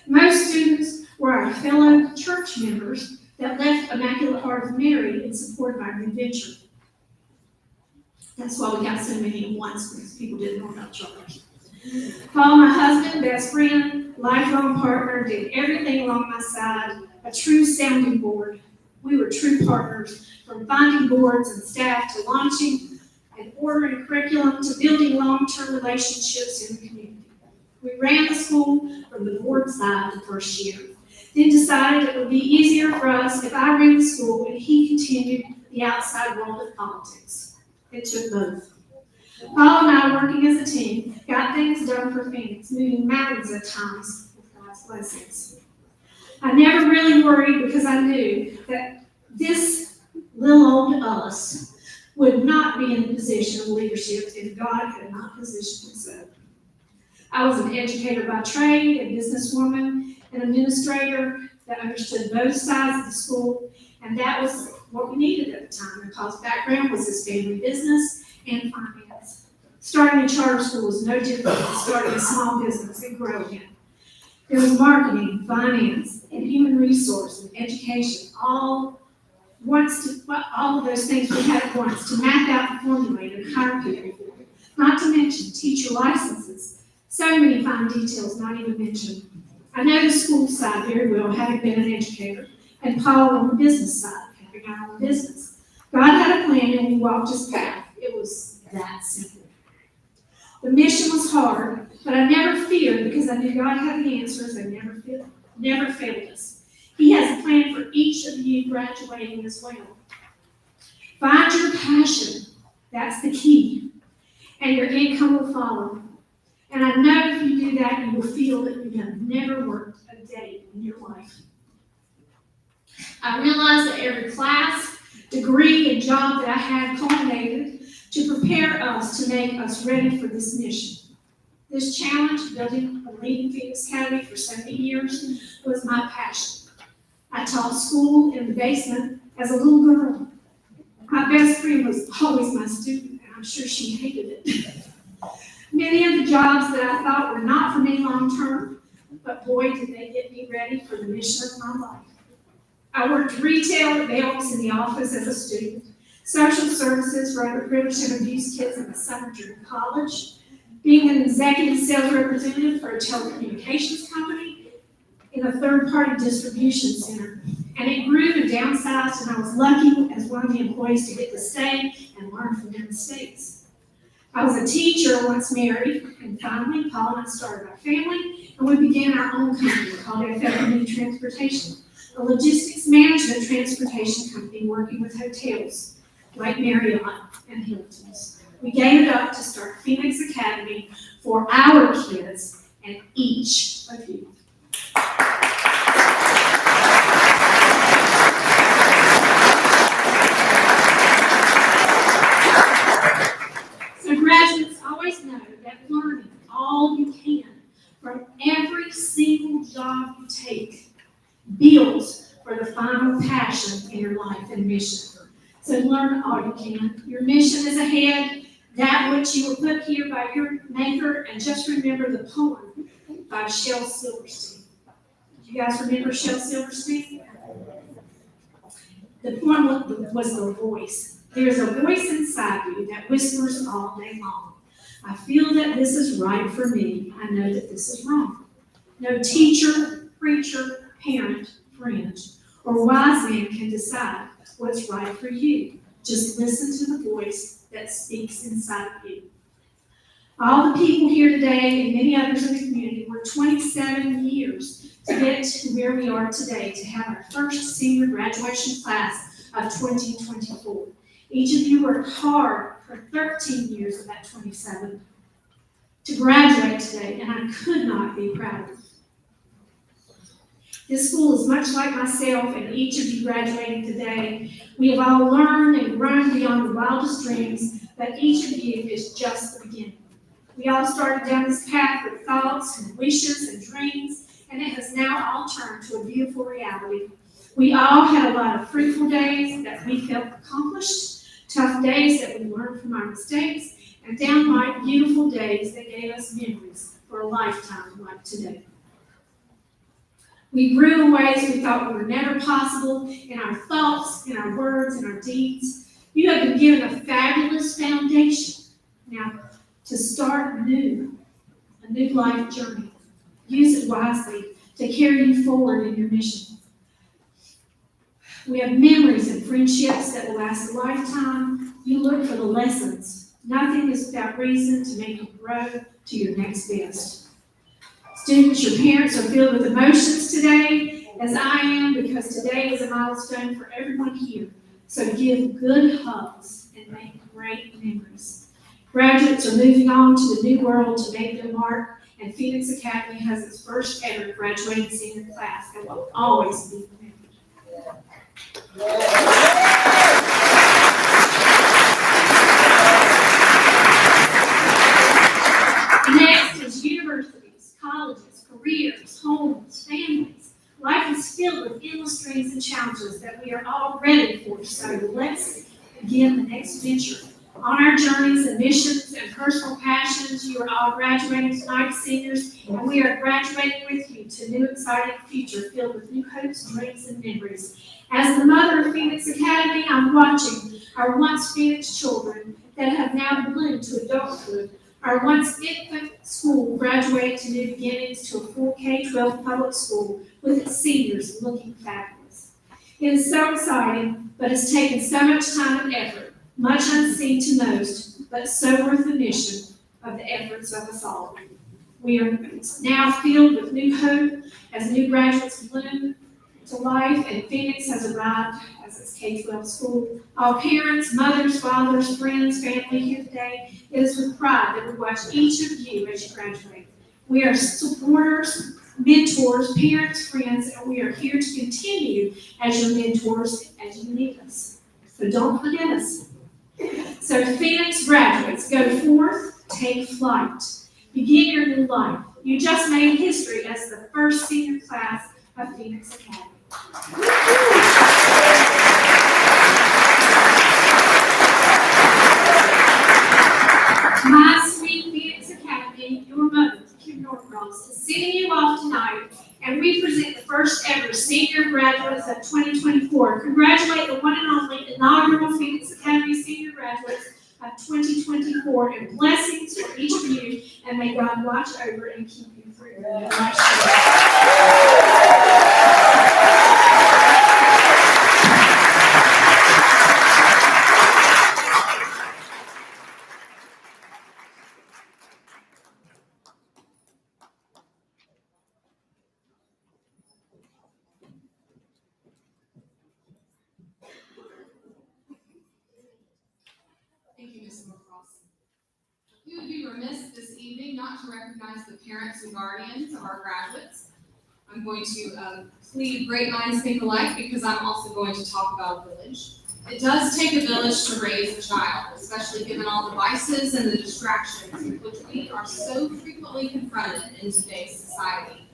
S5: Most students were our fellow church members that left Immaculate Heart of Mary in support of our new venture. That's why we got so many at once, because people didn't know about charters. Paul, my husband, best friend, lifelong partner, did everything along my side, a true sounding board. We were true partners, from finding boards and staff to launching and ordering curriculum to building long-term relationships in the community. We ran the school from the board side the first year, then decided it would be easier for us if I ran the school and he continued the outside world of politics. It took both. Paul and I, working as a team, got things done for Phoenix, moving mountains at times with God's blessings. I never really worried because I knew that this little old us would not be in a position of leadership if God had not positioned himself. I was an educator by trade, a businesswoman, an administrator that understood both sides of the school, and that was what we needed at the time. And Paul's background was his family business and finance. Starting a charter school was no different than starting a small business and growing it. There was marketing, finance, and human resource and education, all of those things we had at once to map out and formulate and hire people for. Not to mention teacher licenses. So many fine details not even mentioned. I know the school side very well, having been an educator, and Paul on the business side, having our own business. God had a plan and he walked his path. It was that simple. The mission was hard, but I never feared because I knew God had the answers and never failed us. He has a plan for each of you graduating as well. Find your passion. That's the key. And your income will follow. And I know if you do that, you will feel that you have never worked a day in your life. I realized that every class, degree, and job that I had culminated to prepare us to make us ready for this mission. This challenge, building a leading Phoenix Academy for so many years, was my passion. I taught school in the basement as a little girl. My best friend was always my student, and I'm sure she hated it. Many of the jobs that I thought were not for me long term, but boy, did they get me ready for the mission of my life. I worked retail at Belk's in the office as a student, social services for underprivileged and abused kids in the summer during college, being an executive sales representative for a telecommunications company in a third-party distribution center. And it grew and downsized, and I was lucky as one of the employees to get to stay and learn from their mistakes. I was a teacher, once married, and finally, Paul and I started our family, and we began our own company called FFME Transportation, a logistics management transportation company working with hotels like Marriott and Hilton's. We gave it up to start Phoenix Academy for our kids and each of you. So graduates, always know that learning all you can from every single job you take builds for the final passion in your life and mission. So learn all you can. Your mission is ahead, that which you were put here by your maker, and just remember the poem by Shel Silverstein. Do you guys remember Shel Silverstein? The one was the voice. There is a voice inside you that whispers all day long. I feel that this is right for me. I know that this is wrong. No teacher, preacher, parent, friend, or wise man can decide what's right for you. Just listen to the voice that speaks inside of you. All the people here today and many others in the community worked 27 years to get to where we are today, to have our first senior graduation class of 2024. Each of you worked hard for 13 years of that 27 to graduate today, and I could not be prouder. This school is much like myself and each of you graduating today. We have all learned and grown beyond the wildest dreams, but each of you is just the beginning. We all started down this path with thoughts and wishes and dreams, and it has now all turned to a beautiful reality. We all had a lot of fruitful days that we felt accomplished, tough days that we learned from our mistakes, and downright beautiful days that gave us memories for a lifetime like today. We grew in ways we thought were never possible in our thoughts, in our words, in our deeds. You have been given a fabulous foundation now to start a new life journey. Use it wisely to carry you forward in your mission. We have memories and friendships that will last a lifetime. You look for the lessons. Nothing is without reason to make you grow to your next best. Students, your parents are filled with emotions today, as I am, because today is a milestone for everyone here. So give good hugs and make great memories. Graduates are moving on to the new world to make their mark, and Phoenix Academy has its first ever graduating senior class that will always be remembered. Next is universities, colleges, careers, homes, families. Life is filled with endless dreams and challenges that we are all ready for, so let's begin the next venture. On our journeys and missions and personal passions, you are all graduating tonight, seniors, and we are graduating with you to a new exciting future filled with new hopes, dreams, and memories. As the mother of Phoenix Academy, I'm watching our once Phoenix children that have now bloomed to adulthood, our once infant school graduate to new beginnings to a full K-12 public school with its seniors looking fabulous. It is so exciting, but it's taken so much time and effort, much unseen to most, but so worth the mission of the efforts of us all. We are now filled with new hope as new graduates bloom to life, and Phoenix has arrived as its K-12 school. All parents, mothers, fathers, friends, family here today, it is with pride that we watch each of you as you graduate. We are supporters, mentors, parents, friends, and we are here to continue as your mentors as you need us. So don't forget us. So Phoenix graduates, go forth, take flight. Begin your new life. You just made history as the first senior class of Phoenix Academy. My sweet Phoenix Academy, your mother, Kim Norcross, is sending you off tonight, and we present the first ever senior graduates of 2024. Congratulate the one and only inaugural Phoenix Academy senior graduates of 2024, and blessings for each of you, and may God watch over and keep you through your life.
S1: Thank you, Ms. Norcross. We would be remiss this evening not to recognize the parents and guardians of our graduates. I'm going to plead great minds think alike because I'm also going to talk about a village. It does take a village to raise a child, especially given all the vices and the distractions with which we are so frequently confronted in today's society.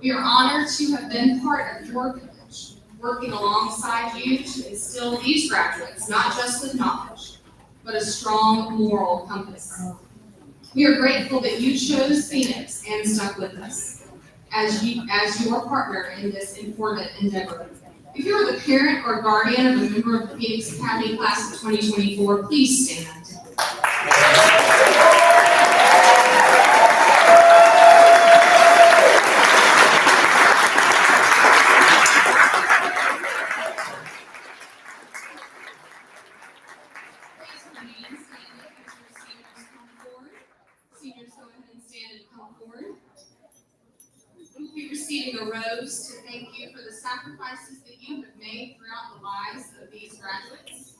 S1: We are honored to have been part of your village, working alongside you to instill these graduates not just with knowledge, but a strong moral compass. We are grateful that you chose Phoenix and stuck with us as your partner in this important endeavor. If you are the parent or guardian of a member of the Phoenix Academy class of 2024, please stand. Please remain standing as your seniors come forward. Seniors, go ahead and stand and come forward. We'll be receiving a rose to thank you for the sacrifices that you have made throughout the lives of these graduates.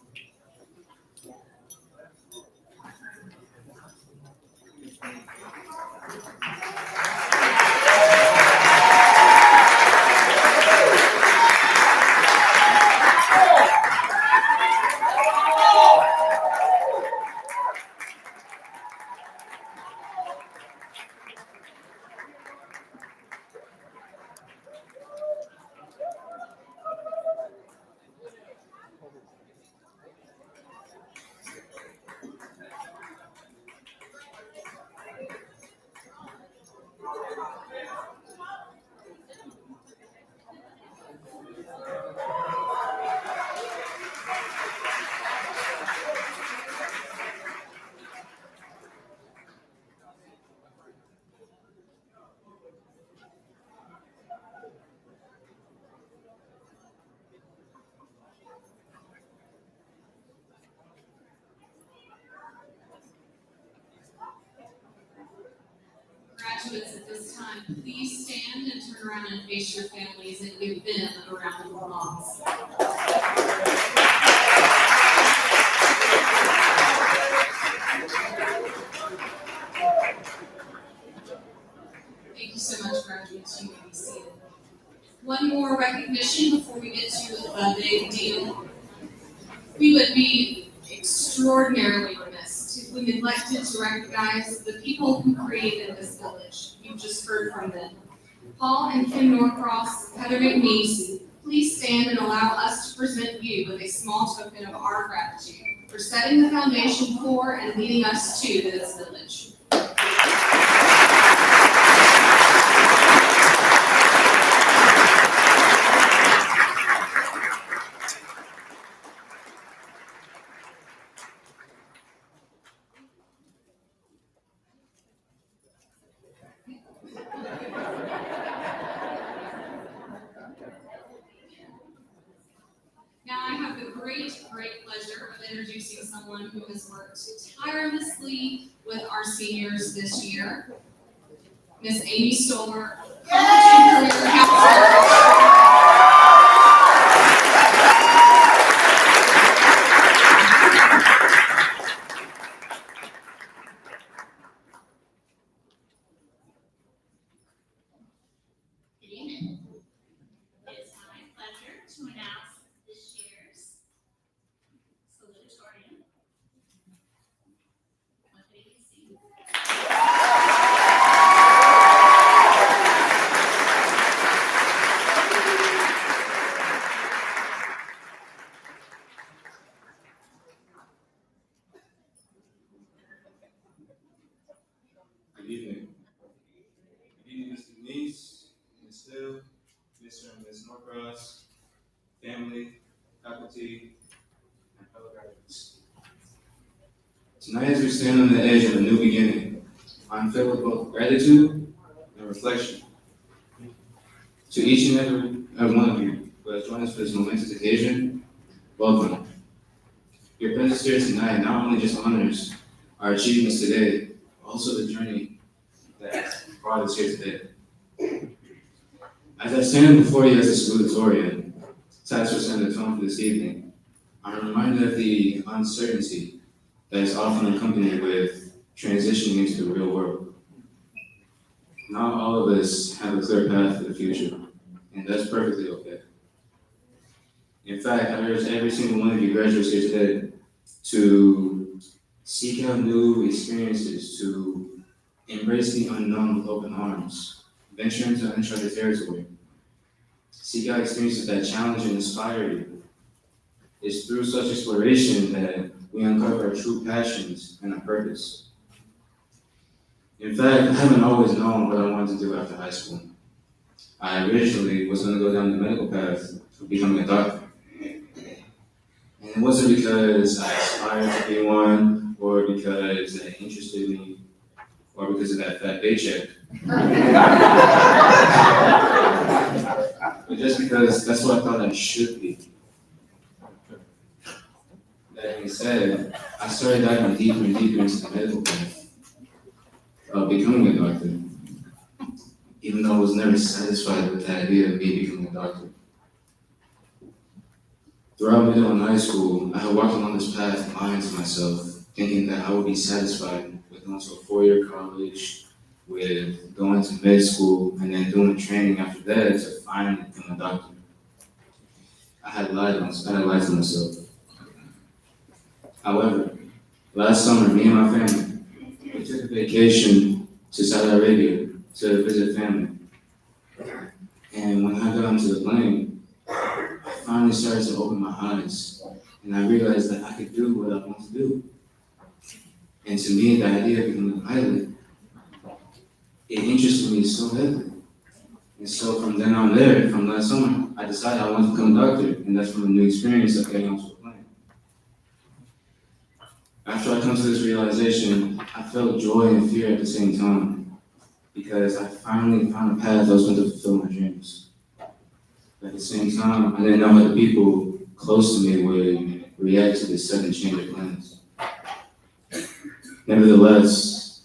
S1: Graduates, at this time, please stand and turn around and face your families and give them a round of applause. Thank you so much, graduates. You may be seated. One more recognition before we get to a big deal. We would be extraordinarily remiss if we neglected to recognize the people who created this village. You just heard from them. Paul and Kim Norcross, Heather McNeese, please stand and allow us to present you with a small token of our gratitude for setting the foundation for and leading us to this village. Now I have the great pleasure of introducing someone who has worked tirelessly with our seniors this year, Miss Amy Stoller, College and Career Counselor.
S6: Good evening. It is my pleasure to announce this year's salutatorian. What do you see?
S7: Good evening. Good evening, Mr. Denise, Ms. Hill, Mr. and Ms. Norcross, family, faculty, and fellow graduates. Tonight, as we stand on the edge of a new beginning, I'm filled with both gratitude and reflection. To each and every one of you who has joined us for this momentous occasion, welcome. Your presence here tonight not only just honors our achievements today, but also the journey that brought us here today. As I stand before you as a salutatorian, tasked with setting the tone for this evening, I'm reminded of the uncertainty that is often accompanied with transitioning into the real world. Not all of us have a clear path to the future, and that's perfectly okay. In fact, I urge every single one of you graduates here today to seek out new experiences, to embrace the unknown with open arms, venture into uncharted territory. Seek out experiences that challenge and inspire you. It's through such exploration that we uncover our true passions and our purpose. In fact, I haven't always known what I wanted to do after high school. I originally was going to go down the medical path of becoming a doctor. And it wasn't because I aspired to be one, or because that interested me, or because of that fat paycheck. But just because that's what I thought I should be. That being said, I started diving deeper and deeper into the medical path of becoming a doctor, even though I was never satisfied with the idea of me becoming a doctor. Throughout middle and high school, I had walked along this path lying to myself, thinking that I would be satisfied with going to a four-year college, with going to med school, and then doing training after that to finally become a doctor. I had lied to myself. However, last summer, me and my family, we took a vacation to Saudi Arabia to visit family. And when I got onto the plane, I finally started to open my eyes, and I realized that I could do what I want to do. And to me, the idea of becoming a pilot, it interested me so heavily. And so from then on there, from last summer, I decided I wanted to become a doctor, and that's from a new experience of getting onto a plane. After I come to this realization, I felt joy and fear at the same time, because I finally found a path that was going to fulfill my dreams. At the same time, I didn't know how the people close to me would react to this sudden change of plans. Nevertheless,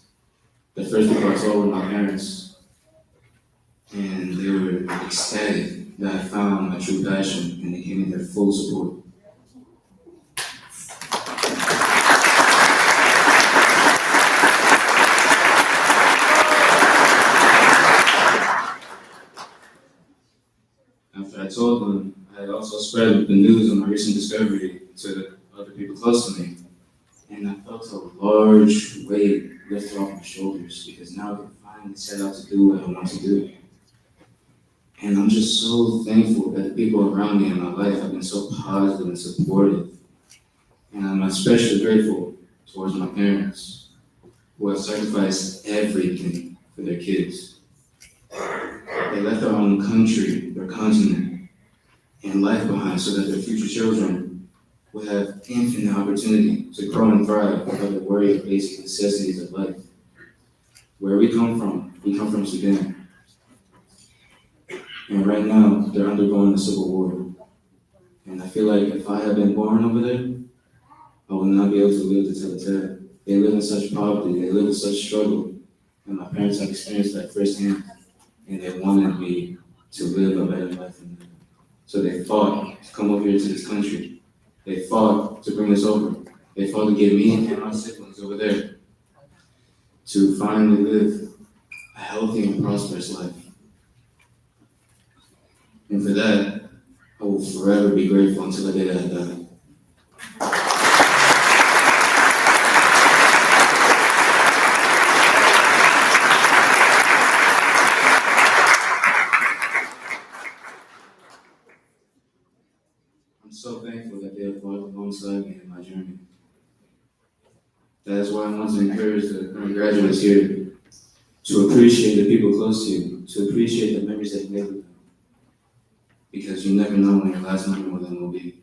S7: the first people I told were my parents, and they were ecstatic that I found my true passion, and they gave me their full support. After I told them, I had also spread the news of my recent discovery to other people close to me, and I felt a large weight lift off my shoulders, because now I can finally set out to do what I want to do. And I'm just so thankful that the people around me in my life have been so positive and supportive. And I'm especially grateful towards my parents, who have sacrificed everything for their kids. They left their own country, their continent, and life behind so that their future children would have infinite opportunity to grow and thrive without the worry of basic necessities of life. Where we come from Sudan. And right now, they're undergoing a civil war. And I feel like if I had been born over there, I would not be able to live to tell the tale. They live in such poverty, they live in such struggle, and my parents have experienced that firsthand, and they wanted me to live a better life than them. So they fought to come over here to this country. They fought to bring us over. They fought to get me and my siblings over there to finally live a healthy and prosperous life. And for that, I will forever be grateful until the day that I die. I'm so thankful that they have walked alongside me in my journey. That is why I want to encourage the current graduates here to appreciate the people close to you, to appreciate the memories that you made with them. Because you never know when your last memory with them will be.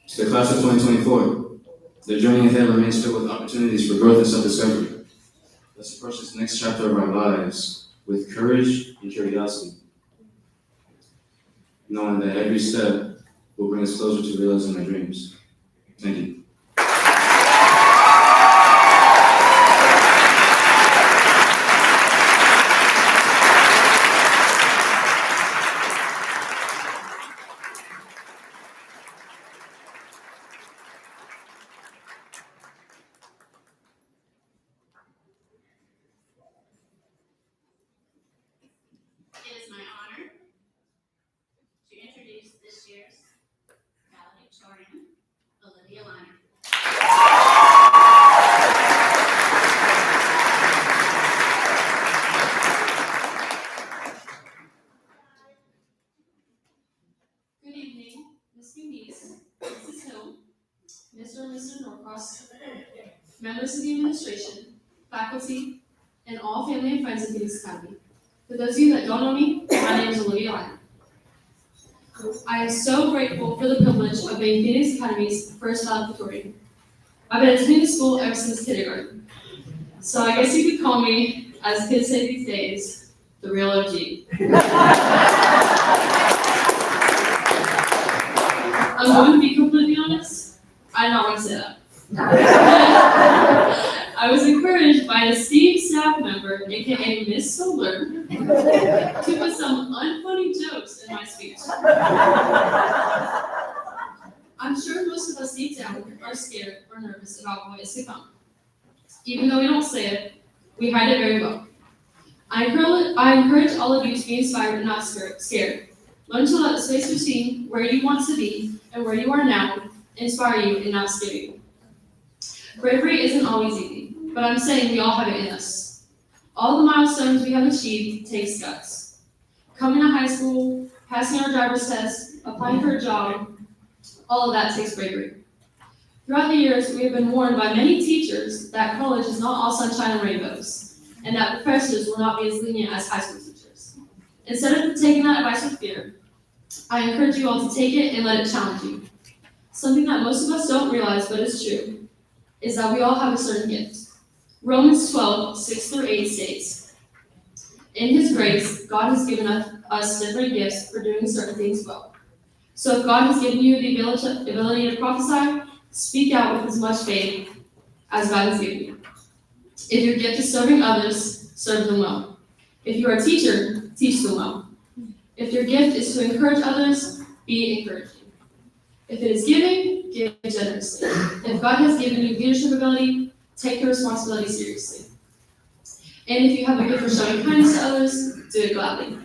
S7: To the class of 2024, the journey ahead remains filled with opportunities for growth and self-discovery. Let's approach this next chapter of our lives with courage and curiosity, knowing that every step will bring us closer to realizing our dreams. Thank you.
S6: It is my honor to introduce this year's valedictorian, Olivia Liner.
S5: Good evening, Ms. Muniz, Mrs. Hill, Mr. and Mrs. Norcross, members of the administration, faculty, and all family and friends of Phoenix County.
S3: For those of you that don't know me, my name is Olivia Lyon. I am so grateful for the privilege of being Phoenix Academy's first valedictorian. I've been attending the school ever since kindergarten. So I guess you could call me, as kids say these days, the real OG. I'm going to be completely honest, I did not want to say that. I was encouraged by an esteemed staff member, aka Miss Solar, to put some unfunny jokes in my speech. I'm sure most of us deep down are scared or nervous about what is to come. Even though we don't say it, we hide it very well. I encourage all of you to be inspired and not scared. Learn to let the space between where you want to be and where you are now inspire you and not scare you. Bravery isn't always easy, but I'm saying we all have it in us. All the milestones we have achieved takes guts. Coming to high school, passing our driver's test, applying for a job, all of that takes bravery. Throughout the years, we have been warned by many teachers that college is not all sunshine and rainbows, and that professors will not be as lenient as high school teachers. Instead of taking that advice with fear, I encourage you all to take it and let it challenge you. Something that most of us don't realize, but is true, is that we all have a certain gift. Romans 12, 6-8 states, "In His grace, God has given us different gifts for doing certain things well. So if God has given you the ability to prophesy, speak out with as much faith as God has given you. If your gift is serving others, serve them well. If you are a teacher, teach them well. If your gift is to encourage others, be encouraging. If it is giving, give generously. If God has given you leadership ability, take your responsibility seriously. And if you have a gift for showing kindness to others, do it gladly."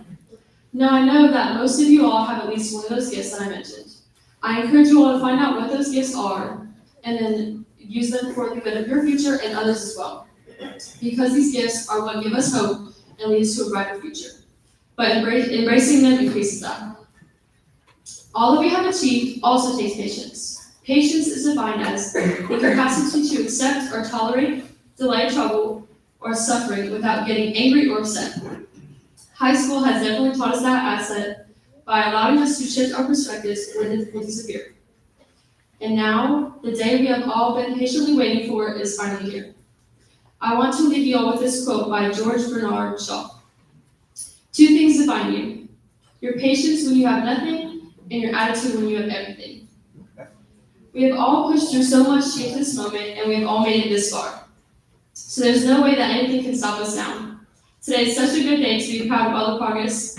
S3: Now I know that most of you all have at least one of those gifts that I mentioned. I encourage you all to find out what those gifts are and then use them for the good of your future and others as well. Because these gifts are what give us hope and lead us to a brighter future. But embracing them increases that. All that we have achieved also takes patience. Patience is defined as the capacity to accept or tolerate, delay, trouble, or suffering without getting angry or upset. High school has definitely taught us that asset by allowing us to shift our perspectives when difficulties appear. And now, the day we have all been patiently waiting for is finally here. I want to leave you all with this quote by George Bernard Shaw. "Two things define you: your patience when you have nothing, and your attitude when you have everything." We have all pushed through so much to get to this moment, and we have all made it this far. So there's no way that anything can stop us now. Today is such a good day to be proud of all the progress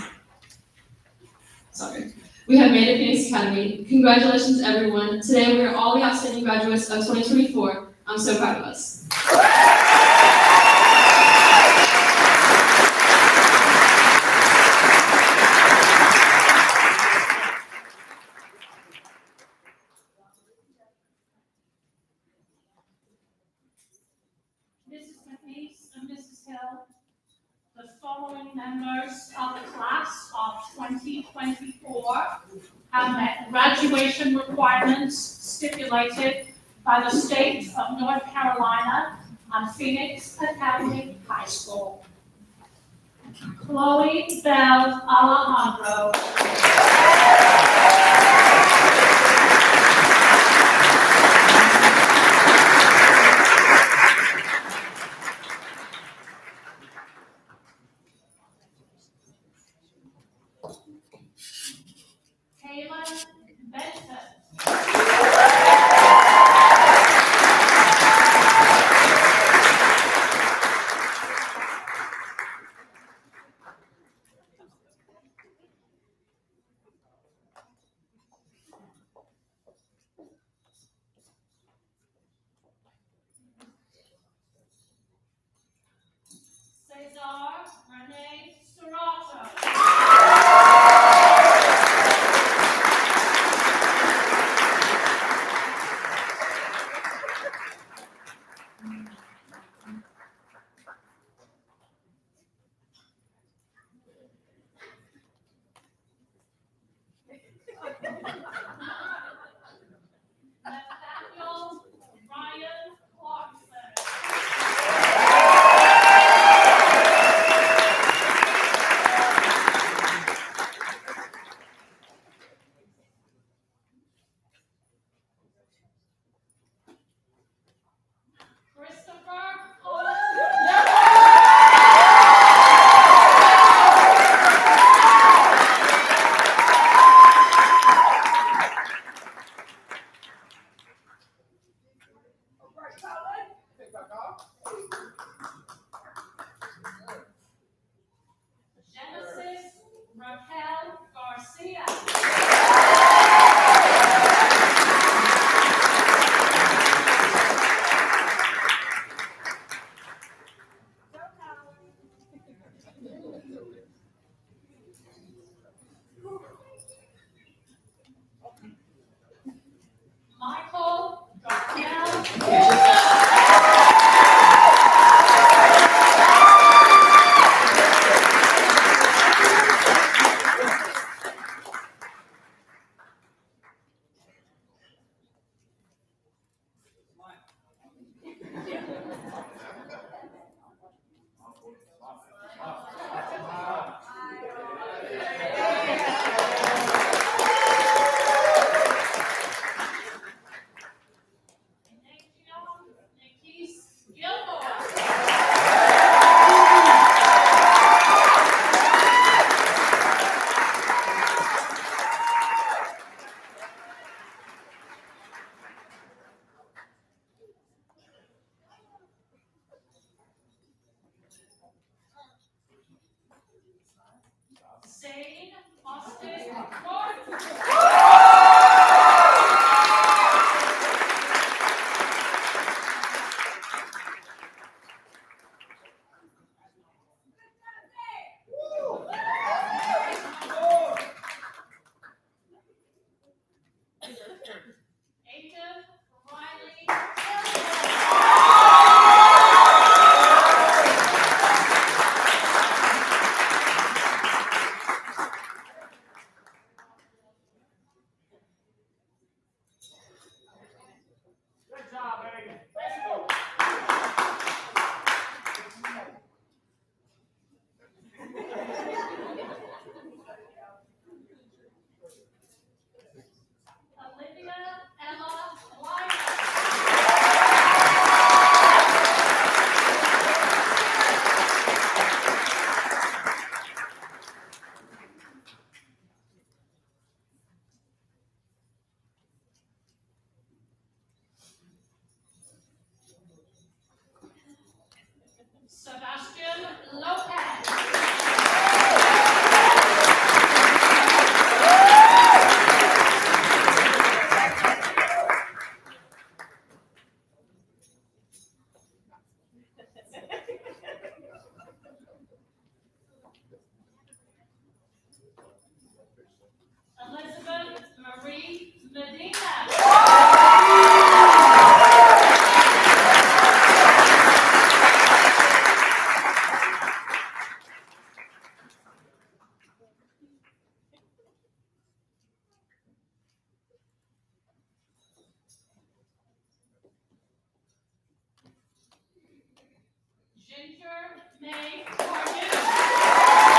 S3: we have made at Phoenix Academy. Congratulations, everyone. Today we are all the outstanding graduates of 2024. I'm so proud of us.
S6: Mrs. McNeese and Mrs. Hill, the following members of the class of 2024 have met graduation requirements stipulated by the state of North Carolina and Phoenix Academy High School. Chloe Bell Alejandro. Taylor Benson. Cesar Renee Serrato. Michael Darnell. Zane Austin Norton. Aiden Riley Taylor.
S8: Good job, Aiden.
S6: Olivia Emma Wyatt. Sebastian Lopez. Elizabeth Marie Medina. Ginger May Cordu.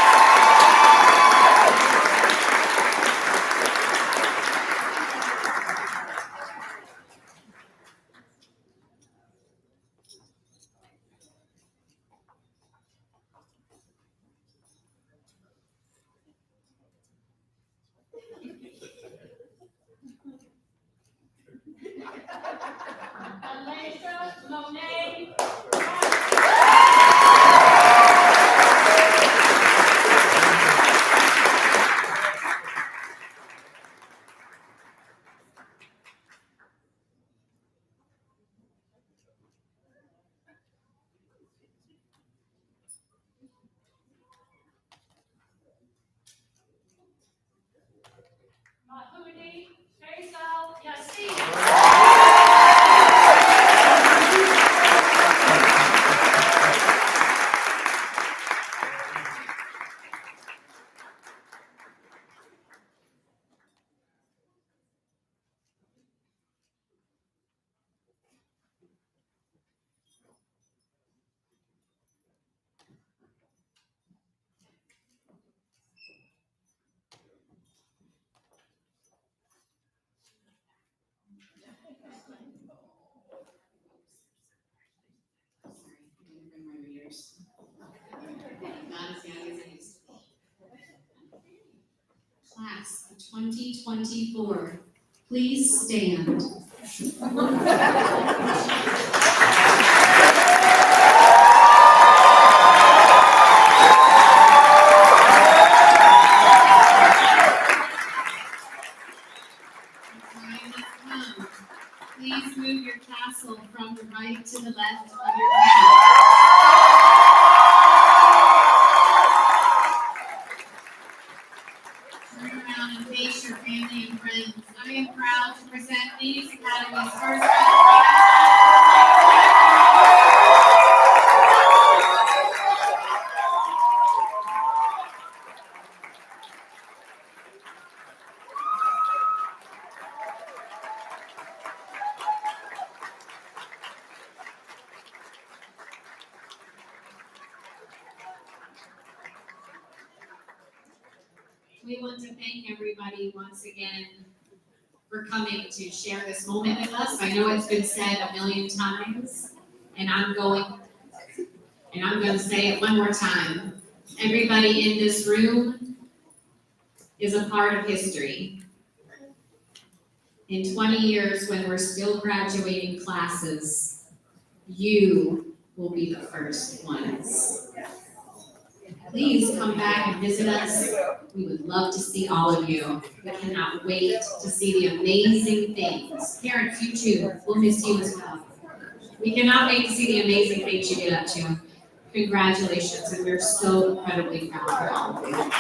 S6: Alicia Monet. Mahudi Faisal Yassin.
S1: Class of 2024, please stand. Please move your tassel from the right to the left of your cap. Phoenix Academy's first. We want to thank everybody once again for coming to share this moment with us. I know it's been said a million times, and I'm going to say it one more time. Everybody in this room is a part of history. In 20 years, when we're still graduating classes, you will be the first ones. Please come back and visit us. We would love to see all of you. We cannot wait to see the amazing things. Parents, you too. We'll miss you as well. We cannot wait to see the amazing things you get up to. Congratulations, and we're so incredibly proud of all of you.